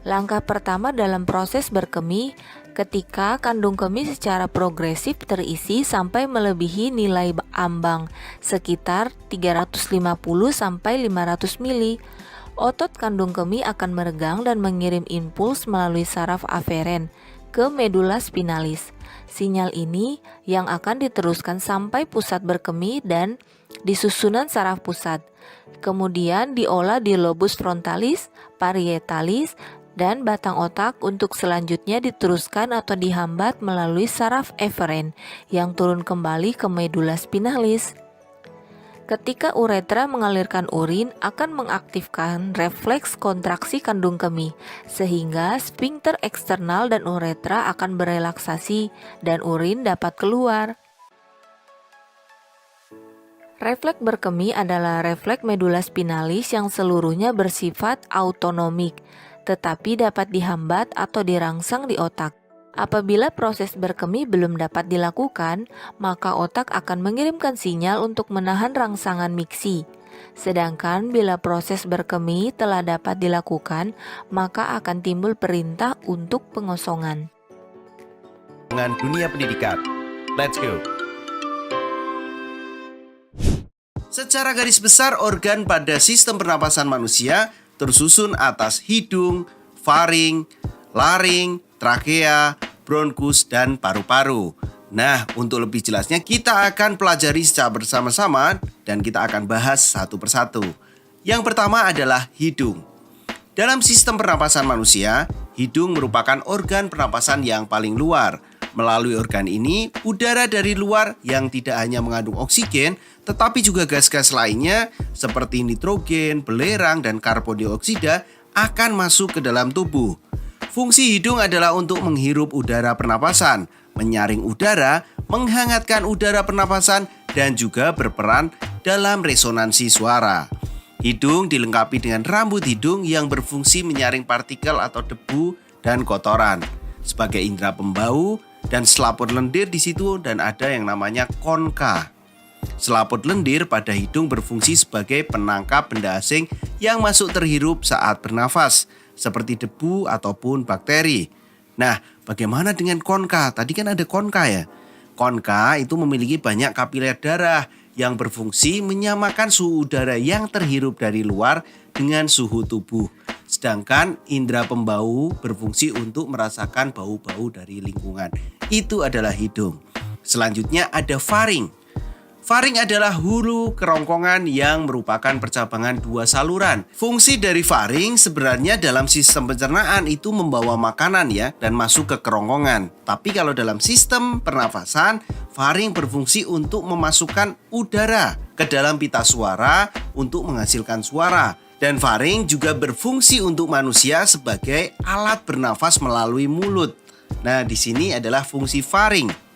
Langkah pertama dalam proses berkemih ketika kandung kemih secara progresif terisi sampai melebihi nilai ambang sekitar 350 sampai 500 mili. Otot kandung kemih akan meregang dan mengirim impuls melalui saraf aferen ke medula spinalis. Sinyal ini yang akan diteruskan sampai pusat berkemih dan di susunan saraf pusat. Kemudian diolah di lobus frontalis, parietalis, dan batang otak untuk selanjutnya diteruskan atau dihambat melalui saraf eferen yang turun kembali ke medula spinalis. Ketika uretra mengalirkan urin akan mengaktifkan refleks kontraksi kandung kemih, sehingga sphincter eksternal dan uretra akan berelaksasi dan urin dapat keluar. Refleks berkemih adalah refleks medula spinalis yang seluruhnya bersifat autonomik, tetapi dapat dihambat atau dirangsang di otak. Apabila proses berkemih belum dapat dilakukan, maka otak akan mengirimkan sinyal untuk menahan rangsangan miksi. Sedangkan bila proses berkemih telah dapat dilakukan, maka akan timbul perintah untuk pengosongan. Dengan dunia pendidikan. Let's go. Secara garis besar, organ pada sistem pernapasan manusia tersusun atas hidung, faring, laring, trakea, bronkus, dan paru-paru. Nah, untuk lebih jelasnya kita akan pelajari secara bersama-sama dan kita akan bahas satu persatu. Yang pertama adalah hidung. Dalam sistem pernapasan manusia, hidung merupakan organ pernapasan yang paling luar. Melalui organ ini, udara dari luar yang tidak hanya mengandung oksigen, tetapi juga gas-gas lainnya seperti nitrogen, belerang, dan karbon dioksida akan masuk ke dalam tubuh. Fungsi hidung adalah untuk menghirup udara pernapasan, menyaring udara, menghangatkan udara pernapasan, dan juga berperan dalam resonansi suara. Hidung dilengkapi dengan rambut hidung yang berfungsi menyaring partikel atau debu dan kotoran. Sebagai indera pembau dan selaput lendir di situ, dan ada yang namanya konka. Selaput lendir pada hidung berfungsi sebagai penangkap benda asing yang masuk terhirup saat bernafas, seperti debu ataupun bakteri. Nah, bagaimana dengan konka? Tadi kan ada konka ya. Konka itu memiliki banyak kapiler darah yang berfungsi menyamakan suhu udara yang terhirup dari luar dengan suhu tubuh. Sedangkan indera pembau berfungsi untuk merasakan bau-bau dari lingkungan. Itu adalah hidung. Selanjutnya ada faring. Faring adalah hulu kerongkongan yang merupakan percabangan dua saluran. Fungsi dari faring sebenarnya dalam sistem pencernaan itu membawa makanan ya dan masuk ke kerongkongan. Tapi kalau dalam sistem pernafasan, faring berfungsi untuk memasukkan udara ke dalam pita suara untuk menghasilkan suara. Dan faring juga berfungsi untuk manusia sebagai alat bernafas melalui mulut. Nah, di sini adalah fungsi faring.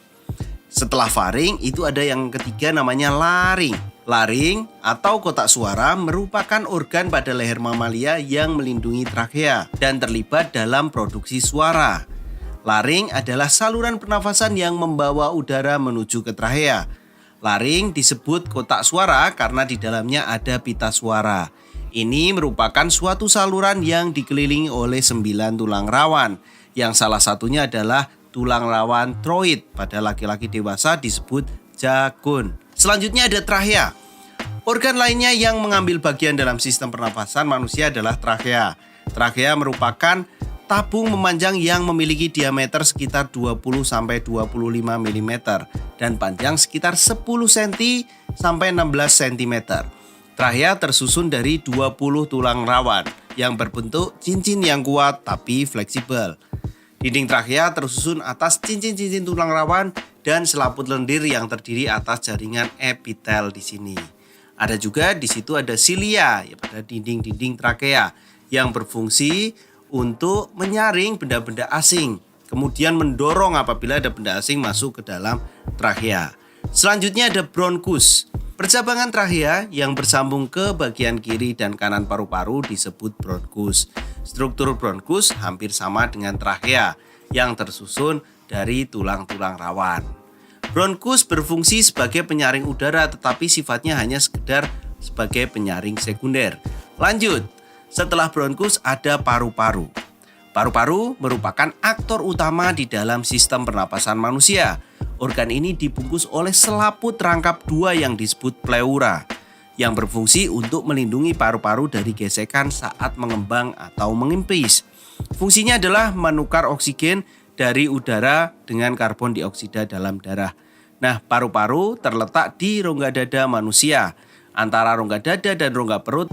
Setelah faring, itu ada yang ketiga namanya laring. Laring atau kotak suara merupakan organ pada leher mamalia yang melindungi trakea dan terlibat dalam produksi suara. Laring adalah saluran pernafasan yang membawa udara menuju ke trakea. Laring disebut kotak suara karena di dalamnya ada pita suara. Ini merupakan suatu saluran yang dikelilingi oleh 9 tulang rawan, yang salah satunya adalah tulang rawan troid. Pada laki-laki dewasa disebut jagun. Selanjutnya ada trakea. Organ lainnya yang mengambil bagian dalam sistem pernafasan manusia adalah trakea. Trakea merupakan tabung memanjang yang memiliki diameter sekitar 20-25 mm dan panjang sekitar 10 cm sampai 16 cm. Trakea tersusun dari 20 tulang rawan yang berbentuk cincin yang kuat tapi fleksibel. Dinding trakea tersusun atas cincin-cincin tulang rawan dan selaput lendir yang terdiri atas jaringan epitel di sini. Ada juga di situ ada silia ya, pada dinding-dinding trakea yang berfungsi untuk menyaring benda-benda asing, kemudian mendorong apabila ada benda asing masuk ke dalam trakea. Selanjutnya ada bronkus. Percabangan trakea yang bersambung ke bagian kiri dan kanan paru-paru disebut bronkus. Struktur bronkus hampir sama dengan trakea yang tersusun dari tulang-tulang rawan. Bronkus berfungsi sebagai penyaring udara tetapi sifatnya hanya sekedar sebagai penyaring sekunder. Lanjut, setelah bronkus ada paru-paru. Paru-paru merupakan aktor utama di dalam sistem pernapasan manusia. Organ ini dibungkus oleh selaput rangkap dua yang disebut pleura, yang berfungsi untuk melindungi paru-paru dari gesekan saat mengembang atau mengimpis. Fungsinya adalah menukar oksigen dari udara dengan karbon dioksida dalam darah. Nah, paru-paru terletak di rongga dada manusia, antara rongga dada dan rongga perut.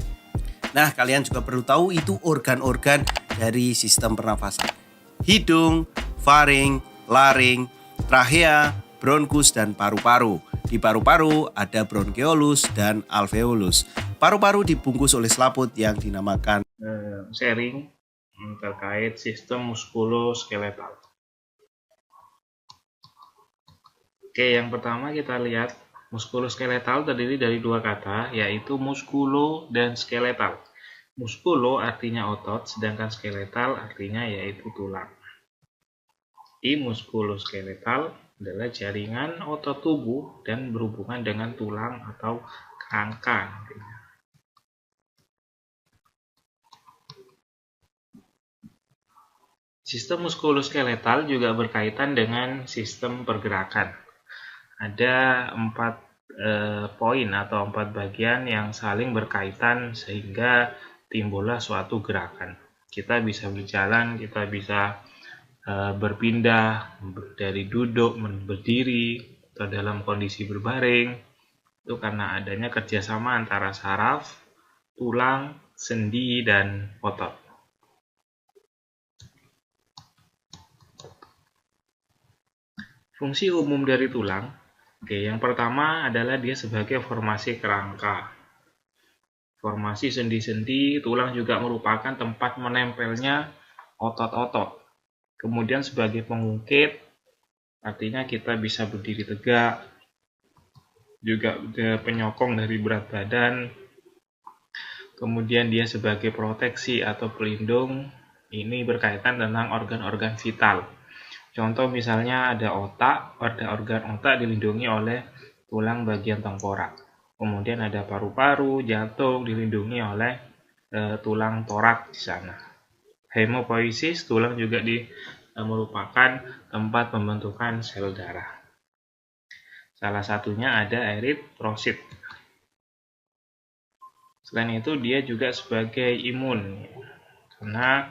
Nah, kalian juga perlu tahu itu organ-organ dari sistem pernafasan. Hidung, faring, laring, trakea, bronkus, dan paru-paru. Di paru-paru ada bronkeolus dan alveolus. Paru-paru dibungkus oleh selaput yang dinamakan sharing terkait sistem muskuloskeletal. Oke, yang pertama kita lihat muskuloskeletal terdiri dari dua kata, yaitu muskulo dan skeletal. Muskulo artinya otot, sedangkan skeletal artinya yaitu tulang. Muskuloskeletal adalah jaringan otot tubuh dan berhubungan dengan tulang atau kerangka. Sistem muskuloskeletal juga berkaitan dengan sistem pergerakan. Ada 4 poin atau 4 bagian yang saling berkaitan sehingga timbullah suatu gerakan. Kita bisa berjalan, kita bisa berpindah dari duduk, berdiri, atau dalam kondisi berbaring. Itu karena adanya kerjasama antara saraf, tulang, sendi, dan otot. Fungsi umum dari tulang, yang pertama adalah dia sebagai formasi kerangka. Formasi sendi-sendi, tulang juga merupakan tempat menempelnya otot-otot. Kemudian sebagai pengungkit, artinya kita bisa berdiri tegak, juga penyokong dari berat badan. Kemudian dia sebagai proteksi atau pelindung, ini berkaitan tentang organ-organ vital. Contoh misalnya ada organ otak dilindungi oleh tulang bagian tengkorak. Kemudian ada paru-paru, jantung dilindungi oleh tulang torak di sana. Hemopoiesis, tulang juga merupakan tempat pembentukan sel darah. Salah satunya ada eritrosit. Selain itu dia juga sebagai imun, karena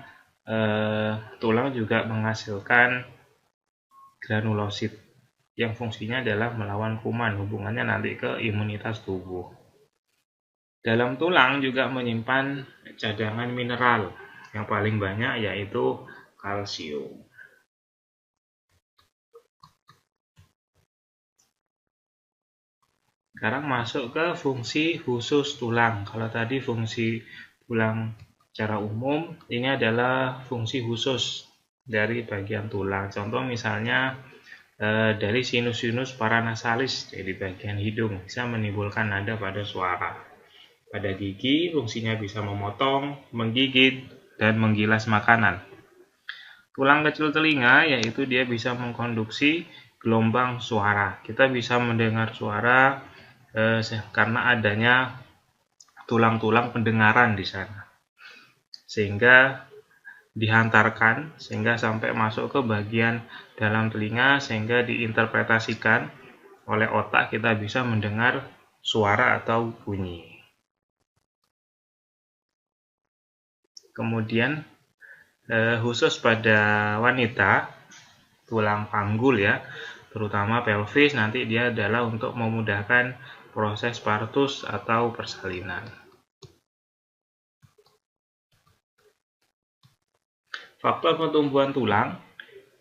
tulang juga menghasilkan granulosit yang fungsinya adalah melawan kuman, hubungannya nanti ke imunitas tubuh. Dalam tulang juga menyimpan cadangan mineral yang paling banyak yaitu kalsium. Sekarang masuk ke fungsi khusus tulang. Kalau tadi fungsi tulang secara umum, ini adalah fungsi khusus dari bagian tulang. Contoh misalnya dari sinus paranasalis di bagian hidung bisa menimbulkan nada pada suara. Pada gigi fungsinya bisa memotong, menggigit, dan menggilas makanan. Tulang kecil telinga yaitu dia bisa mengkonduksi gelombang suara. Kita bisa mendengar suara karena adanya tulang-tulang pendengaran di sana. Sehingga dihantarkan sehingga sampai masuk ke bagian dalam telinga sehingga diinterpretasikan oleh otak, kita bisa mendengar suara atau bunyi. Kemudian khusus pada wanita, tulang panggul ya, terutama pelvis, nanti dia adalah untuk memudahkan proses partus atau persalinan. Faktor pertumbuhan tulang,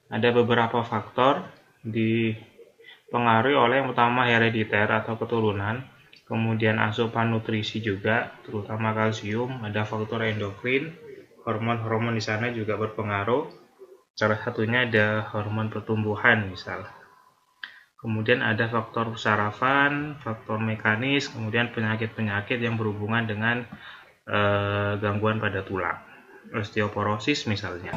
ada beberapa faktor dipengaruhi oleh yang pertama herediter atau keturunan, kemudian asupan nutrisi juga, terutama kalsium, ada faktor endokrin, hormon-hormon di sana juga berpengaruh, salah satunya ada hormon pertumbuhan misal. Kemudian ada faktor sarafan, faktor mekanis, kemudian penyakit-penyakit yang berhubungan dengan gangguan pada tulang. Osteoporosis misalnya.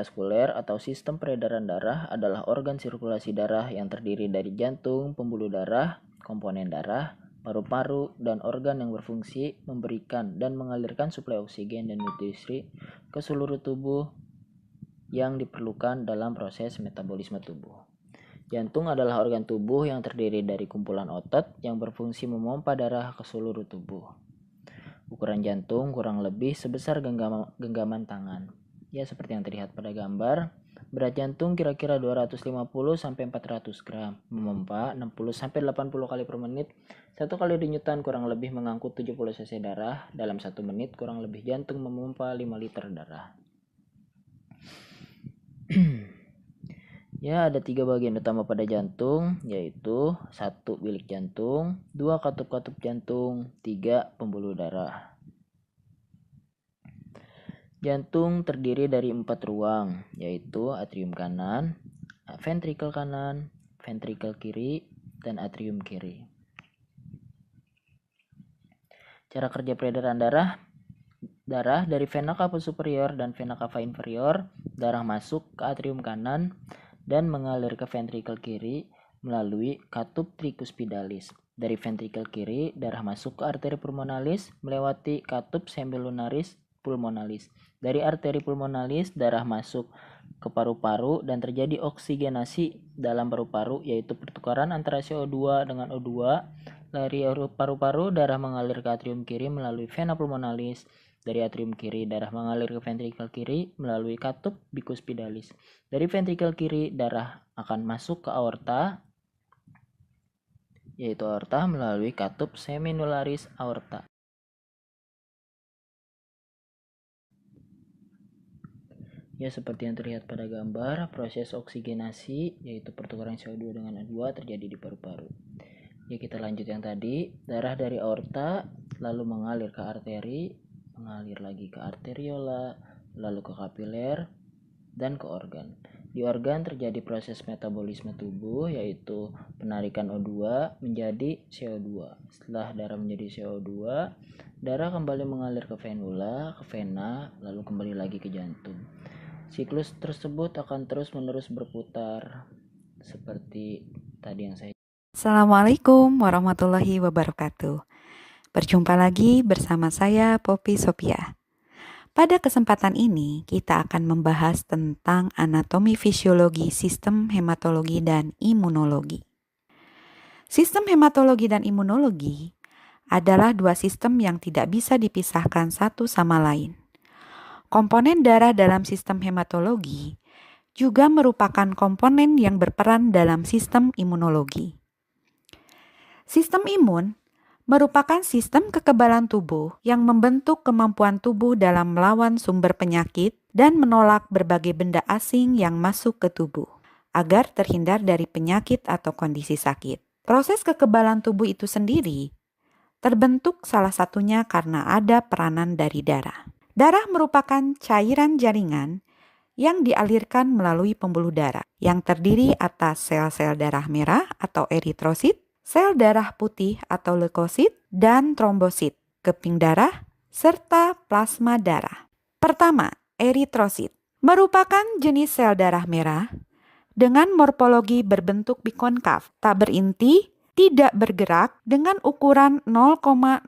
kardiovaskuler atau sistem peredaran darah adalah organ sirkulasi darah yang terdiri dari jantung, pembuluh darah, komponen darah, paru-paru, dan organ yang berfungsi memberikan dan mengalirkan suplai oksigen dan nutrisi ke seluruh tubuh yang diperlukan dalam proses metabolisme tubuh. Jantung adalah organ tubuh yang terdiri dari kumpulan otot yang berfungsi memompa darah ke seluruh tubuh. Ukuran jantung kurang lebih sebesar genggaman tangan. Ya, seperti yang terlihat pada gambar, berat jantung kira-kira 250-400 gram, memompa 60-80 kali per menit. 1 kali denyutan kurang lebih mengangkut 70 cc darah. Dalam 1 menit kurang lebih jantung memompa 5 liter darah. Ya, ada 3 bagian utama pada jantung, yaitu 1 bilik jantung, 2 katup-katup jantung, 3 pembuluh darah. Jantung terdiri dari 4 ruang, yaitu atrium kanan, ventrikel kanan, ventrikel kiri, dan atrium kiri. Cara kerja peredaran darah dari vena cava superior dan vena cava inferior, darah masuk ke atrium kanan dan mengalir ke ventrikel kiri melalui katup tricuspidalis. Dari ventrikel kiri, darah masuk ke arteri pulmonalis melewati katup semilunaris pulmonalis. Dari arteri pulmonalis, darah masuk ke paru-paru dan terjadi oksigenasi dalam paru-paru, yaitu pertukaran antara CO2 dengan O2. Dari paru-paru, darah mengalir ke atrium kiri melalui vena pulmonalis. Dari atrium kiri, darah mengalir ke ventrikel kiri melalui katup bicuspidalis. Dari ventrikel kiri, darah akan masuk ke aorta, yaitu aorta melalui katup seminularis aorta. Ya, seperti yang terlihat pada gambar, proses oksigenasi yaitu pertukaran CO2 dengan O2 terjadi di paru-paru. Ya, kita lanjut yang tadi. Darah dari aorta lalu mengalir ke arteri, mengalir lagi ke arteriola, lalu ke kapiler, dan ke organ. Di organ terjadi proses metabolisme tubuh, yaitu penarikan O2 menjadi CO2. Setelah darah menjadi CO2, darah kembali mengalir ke venula, ke vena, lalu kembali lagi ke jantung. Siklus tersebut akan terus-menerus berputar seperti tadi yang saya. Assalamualaikum warahmatullahi wabarakatuh. Berjumpa lagi bersama saya Poppy Sophia. Pada kesempatan ini kita akan membahas tentang anatomi fisiologi sistem hematologi dan imunologi. Sistem hematologi dan imunologi adalah 2 sistem yang tidak bisa dipisahkan satu sama lain. Komponen darah dalam sistem hematologi juga merupakan komponen yang berperan dalam sistem imunologi. Sistem imun merupakan sistem kekebalan tubuh yang membentuk kemampuan tubuh dalam melawan sumber penyakit dan menolak berbagai benda asing yang masuk ke tubuh agar terhindar dari penyakit atau kondisi sakit. Proses kekebalan tubuh itu sendiri terbentuk salah satunya karena ada peranan dari darah. Darah merupakan cairan jaringan yang dialirkan melalui pembuluh darah yang terdiri atas sel-sel darah merah atau eritrosit, sel darah putih atau leukosit, dan trombosit, keping darah, serta plasma darah. Pertama, eritrosit merupakan jenis sel darah merah dengan morfologi berbentuk bikonkav, tak berinti, tidak bergerak, dengan ukuran 0,007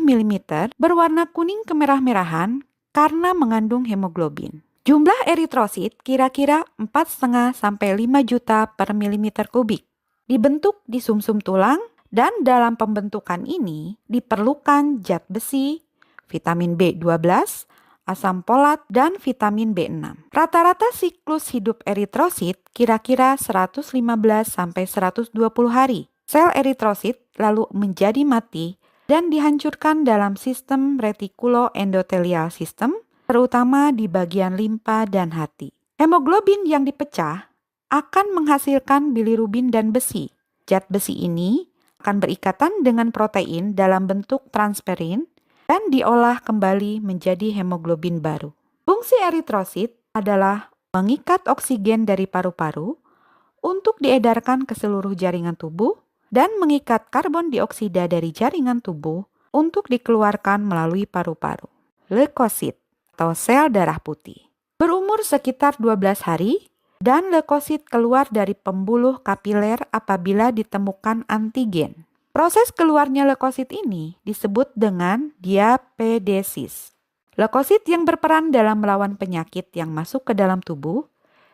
mm, berwarna kuning kemerah-merahan karena mengandung hemoglobin. Jumlah eritrosit kira-kira 4,5 sampai 5 juta per milimeter kubik. Dibentuk di sumsum tulang dan dalam pembentukan ini diperlukan zat besi, vitamin B12, asam folat, dan vitamin B6. Rata-rata siklus hidup eritrosit kira-kira 115 sampai 120 hari. Sel eritrosit lalu menjadi mati dan dihancurkan dalam sistem retikuloendotelial system, terutama di bagian limpa dan hati. Hemoglobin yang dipecah akan menghasilkan bilirubin dan besi. Zat besi ini akan berikatan dengan protein dalam bentuk transferin dan diolah kembali menjadi hemoglobin baru. Fungsi eritrosit adalah mengikat oksigen dari paru-paru untuk diedarkan ke seluruh jaringan tubuh dan mengikat karbon dioksida dari jaringan tubuh untuk dikeluarkan melalui paru-paru. Leukosit atau sel darah putih berumur sekitar 12 hari, dan leukosit keluar dari pembuluh kapiler apabila ditemukan antigen. Proses keluarnya leukosit ini disebut dengan diapedesis. Leukosit yang berperan dalam melawan penyakit yang masuk ke dalam tubuh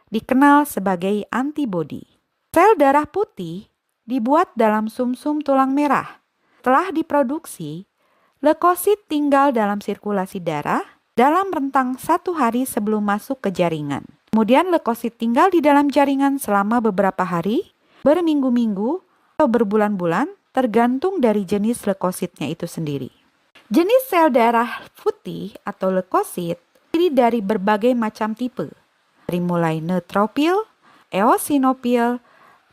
dikenal sebagai antibodi. Sel darah putih dibuat dalam sumsum tulang merah. Setelah diproduksi, leukosit tinggal dalam sirkulasi darah dalam rentang 1 hari sebelum masuk ke jaringan. Kemudian leukosit tinggal di dalam jaringan selama beberapa hari, berminggu-minggu, atau berbulan-bulan, tergantung dari jenis leukositnya itu sendiri. Jenis sel darah putih atau leukosit terdiri dari berbagai macam tipe, dari mulai neutropil, eosinofil,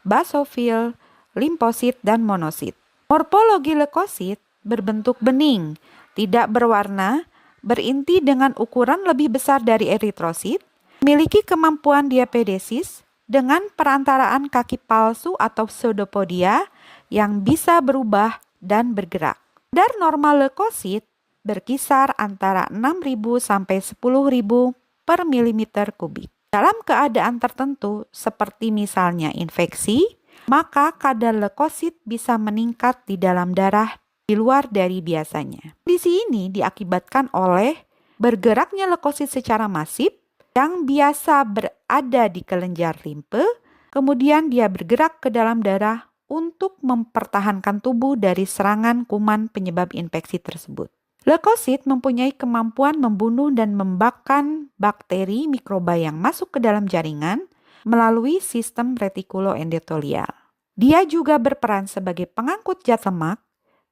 basofil, limfosit, dan monosit. Morfologi leukosit berbentuk bening, tidak berwarna, berinti dengan ukuran lebih besar dari eritrosit, memiliki kemampuan diapedesis dengan perantaraan kaki palsu atau pseudopodia yang bisa berubah dan bergerak. Kadar normal leukosit berkisar antara 6.000 sampai 10.000 per milimeter kubik. Dalam keadaan tertentu seperti misalnya infeksi, maka kadar leukosit bisa meningkat di dalam darah di luar dari biasanya. Kondisi ini diakibatkan oleh bergeraknya leukosit secara masif yang biasa berada di kelenjar limfe, kemudian dia bergerak ke dalam darah untuk mempertahankan tubuh dari serangan kuman penyebab infeksi tersebut. Leukosit mempunyai kemampuan membunuh dan membakar bakteri mikroba yang masuk ke dalam jaringan melalui sistem retikuloendotelial. Dia juga berperan sebagai pengangkut zat lemak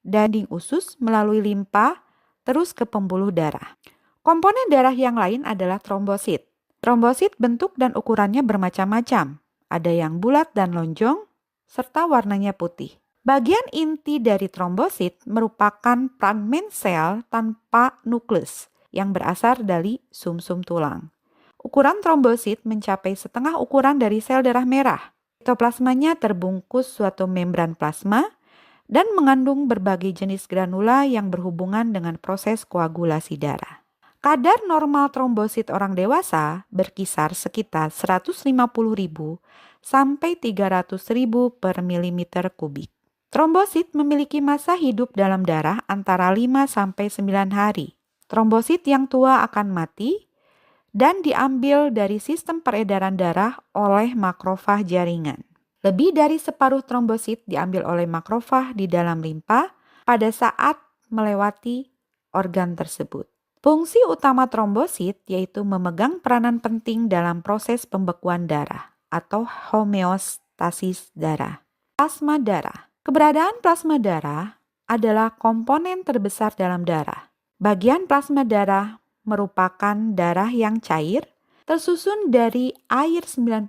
daging usus melalui limpa terus ke pembuluh darah. Komponen darah yang lain adalah trombosit. Trombosit bentuk dan ukurannya bermacam-macam. Ada yang bulat dan lonjong, serta warnanya putih. Bagian inti dari trombosit merupakan fragmen sel tanpa nukleus yang berasal dari sumsum tulang. Ukuran trombosit mencapai setengah ukuran dari sel darah merah. Sitoplasmanya terbungkus suatu membran plasma dan mengandung berbagai jenis granula yang berhubungan dengan proses koagulasi darah. Kadar normal trombosit orang dewasa berkisar sekitar 150.000 sampai 300.000 per milimeter kubik. Trombosit memiliki masa hidup dalam darah antara 5 sampai 9 hari. Trombosit yang tua akan mati dan diambil dari sistem peredaran darah oleh makrofag jaringan. Lebih dari separuh trombosit diambil oleh makrofag di dalam limpa pada saat melewati organ tersebut. Fungsi utama trombosit yaitu memegang peranan penting dalam proses pembekuan darah atau homeostasis darah. Plasma darah. Keberadaan plasma darah adalah komponen terbesar dalam darah. Bagian plasma darah merupakan darah yang cair, tersusun dari air 91%,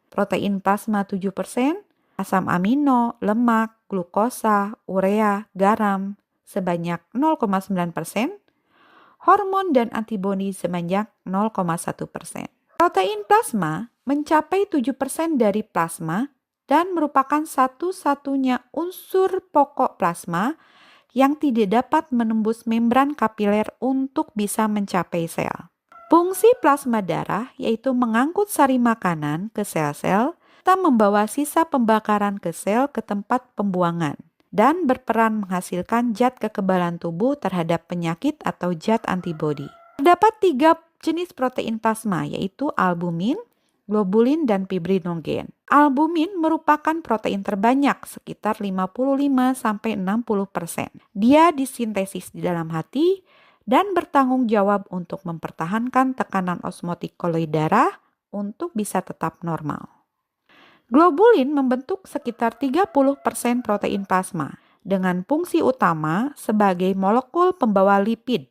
protein plasma 7%, asam amino, lemak, glukosa, urea, garam sebanyak 0,9%, hormon dan antibodi sebanyak 0,1%. Protein plasma mencapai 7% dari plasma dan merupakan satu-satunya unsur pokok plasma yang tidak dapat menembus membran kapiler untuk bisa mencapai sel. Fungsi plasma darah yaitu mengangkut sari makanan ke sel-sel serta membawa sisa pembakaran ke sel ke tempat pembuangan dan berperan menghasilkan zat kekebalan tubuh terhadap penyakit atau zat antibodi. Terdapat 3 jenis protein plasma yaitu albumin, globulin, dan fibrinogen. Albumin merupakan protein terbanyak sekitar 55-60%. Dia disintesis di dalam hati dan bertanggung jawab untuk mempertahankan tekanan osmotik koloid darah untuk bisa tetap normal. Globulin membentuk sekitar 30% protein plasma dengan fungsi utama sebagai molekul pembawa lipid,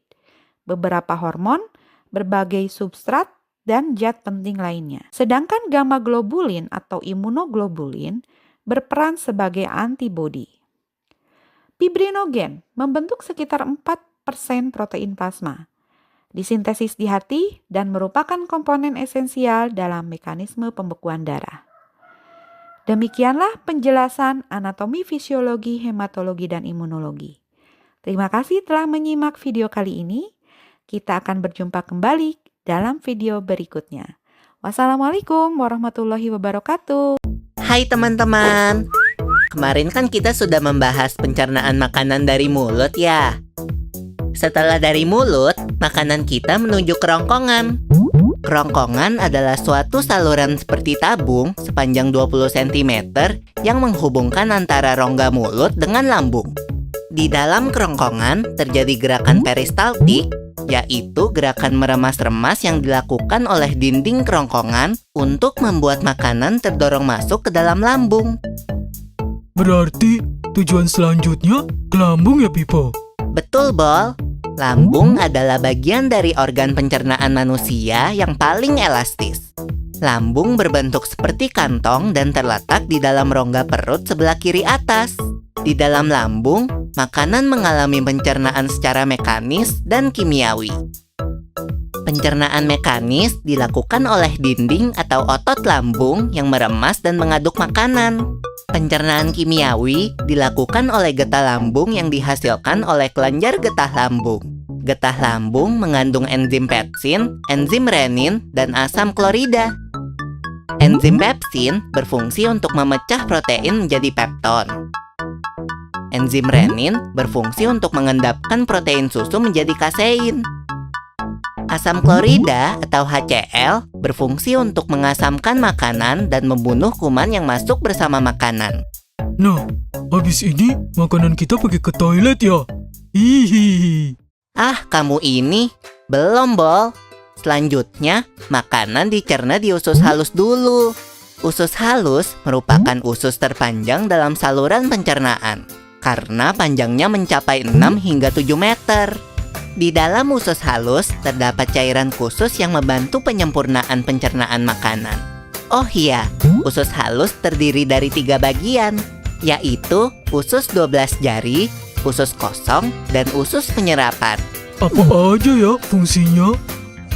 beberapa hormon, berbagai substrat, dan zat penting lainnya. Sedangkan gamma globulin atau imunoglobulin berperan sebagai antibodi. Fibrinogen membentuk sekitar 4% protein plasma, disintesis di hati dan merupakan komponen esensial dalam mekanisme pembekuan darah. Demikianlah penjelasan anatomi, fisiologi, hematologi, dan imunologi. Terima kasih telah menyimak video kali ini. Kita akan berjumpa kembali dalam video berikutnya. Wassalamualaikum warahmatullahi wabarakatuh. Hai teman-teman, kemarin kan kita sudah membahas pencernaan makanan dari mulut ya. Setelah dari mulut, makanan kita menuju kerongkongan. Kerongkongan adalah suatu saluran seperti tabung sepanjang 20 cm yang menghubungkan antara rongga mulut dengan lambung. Di dalam kerongkongan terjadi gerakan peristaltik, yaitu gerakan meremas-remas yang dilakukan oleh dinding kerongkongan untuk membuat makanan terdorong masuk ke dalam lambung. Berarti tujuan selanjutnya ke lambung ya, Pipo? Betul, Bol. Lambung adalah bagian dari organ pencernaan manusia yang paling elastis. Lambung berbentuk seperti kantong dan terletak di dalam rongga perut sebelah kiri atas. Di dalam lambung, makanan mengalami pencernaan secara mekanis dan kimiawi. Pencernaan mekanis dilakukan oleh dinding atau otot lambung yang meremas dan mengaduk makanan. Pencernaan kimiawi dilakukan oleh getah lambung yang dihasilkan oleh kelenjar getah lambung. Getah lambung mengandung enzim pepsin, enzim renin, dan asam klorida. Enzim pepsin berfungsi untuk memecah protein menjadi pepton. Enzim renin berfungsi untuk mengendapkan protein susu menjadi kasein. Asam klorida atau HCl berfungsi untuk mengasamkan makanan dan membunuh kuman yang masuk bersama makanan. Nah, habis ini makanan kita pergi ke toilet ya? Hihihi. Ah, kamu ini belum, Bol. Selanjutnya, makanan dicerna di usus halus dulu. Usus halus merupakan usus terpanjang dalam saluran pencernaan karena panjangnya mencapai 6 hingga 7 meter. Di dalam usus halus terdapat cairan khusus yang membantu penyempurnaan pencernaan makanan. Oh iya, usus halus terdiri dari 3 bagian, yaitu usus 12 jari, usus kosong, dan usus penyerapan. Apa aja ya fungsinya?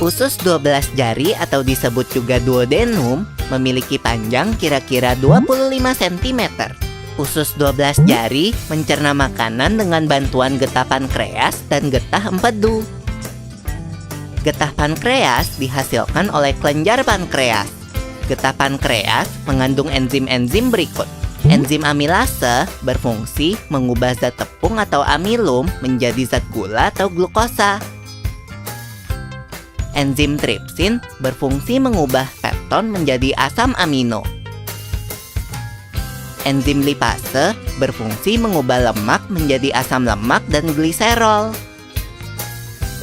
Usus 12 jari atau disebut juga duodenum memiliki panjang kira-kira 25 cm. Usus 12 jari mencerna makanan dengan bantuan getah pankreas dan getah empedu. Getah pankreas dihasilkan oleh kelenjar pankreas. Getah pankreas mengandung enzim-enzim berikut. Enzim amilase berfungsi mengubah zat tepung atau amilum menjadi zat gula atau glukosa. Enzim tripsin berfungsi mengubah pepton menjadi asam amino. Enzim lipase berfungsi mengubah lemak menjadi asam lemak dan gliserol.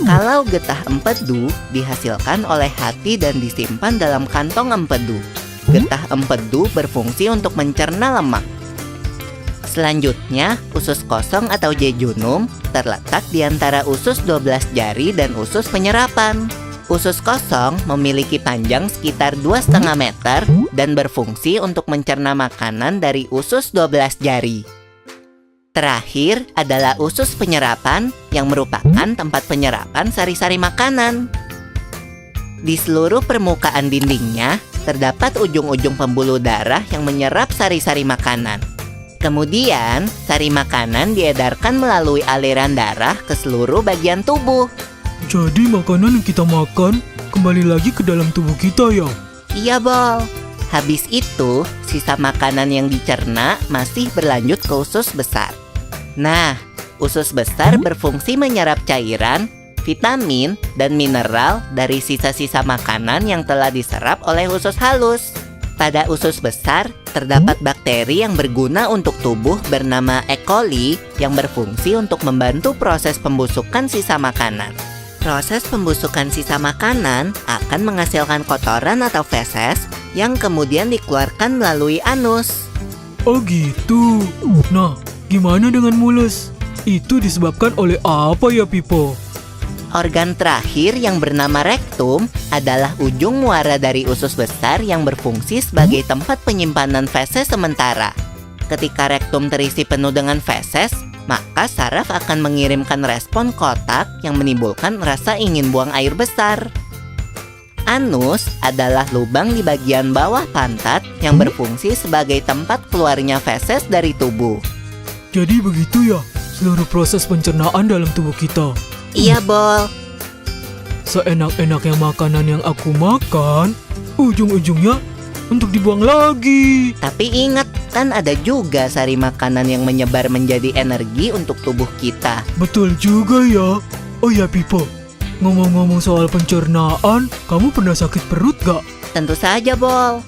Kalau getah empedu dihasilkan oleh hati dan disimpan dalam kantong empedu. Getah empedu berfungsi untuk mencerna lemak. Selanjutnya, usus kosong atau jejunum terletak di antara usus 12 jari dan usus penyerapan. Usus kosong memiliki panjang sekitar 2,5 meter dan berfungsi untuk mencerna makanan dari usus 12 jari. Terakhir adalah usus penyerapan yang merupakan tempat penyerapan sari-sari makanan. Di seluruh permukaan dindingnya terdapat ujung-ujung pembuluh darah yang menyerap sari-sari makanan. Kemudian, sari makanan diedarkan melalui aliran darah ke seluruh bagian tubuh. Jadi makanan yang kita makan kembali lagi ke dalam tubuh kita ya? Iya, Bol. Habis itu, sisa makanan yang dicerna masih berlanjut ke usus besar. Nah, usus besar berfungsi menyerap cairan, vitamin, dan mineral dari sisa-sisa makanan yang telah diserap oleh usus halus. Pada usus besar, terdapat bakteri yang berguna untuk tubuh bernama E. coli yang berfungsi untuk membantu proses pembusukan sisa makanan. Proses pembusukan sisa makanan akan menghasilkan kotoran atau feses yang kemudian dikeluarkan melalui anus. Oh gitu. Nah, gimana dengan mulus? Itu disebabkan oleh apa ya, Pipo? Organ terakhir yang bernama rektum adalah ujung muara dari usus besar yang berfungsi sebagai tempat penyimpanan feses sementara. Ketika rektum terisi penuh dengan feses, maka saraf akan mengirimkan respon kotak yang menimbulkan rasa ingin buang air besar. Anus adalah lubang di bagian bawah pantat yang berfungsi sebagai tempat keluarnya feses dari tubuh. Jadi begitu ya, seluruh proses pencernaan dalam tubuh kita. Iya, Bol. seenak-enaknya makanan yang aku makan, ujung-ujungnya untuk dibuang lagi. Tapi ingat, kan ada juga sari makanan yang menyebar menjadi energi untuk tubuh kita. Betul juga ya. Oh ya Pipo, ngomong-ngomong soal pencernaan, kamu pernah sakit perut gak? Tentu saja, Bol.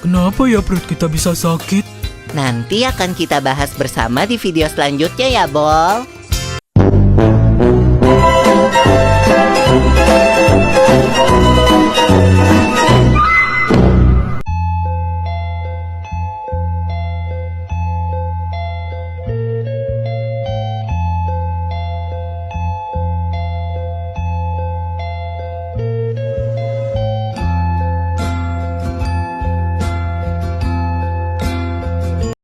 Kenapa ya perut kita bisa sakit? Nanti akan kita bahas bersama di video selanjutnya ya, Bol.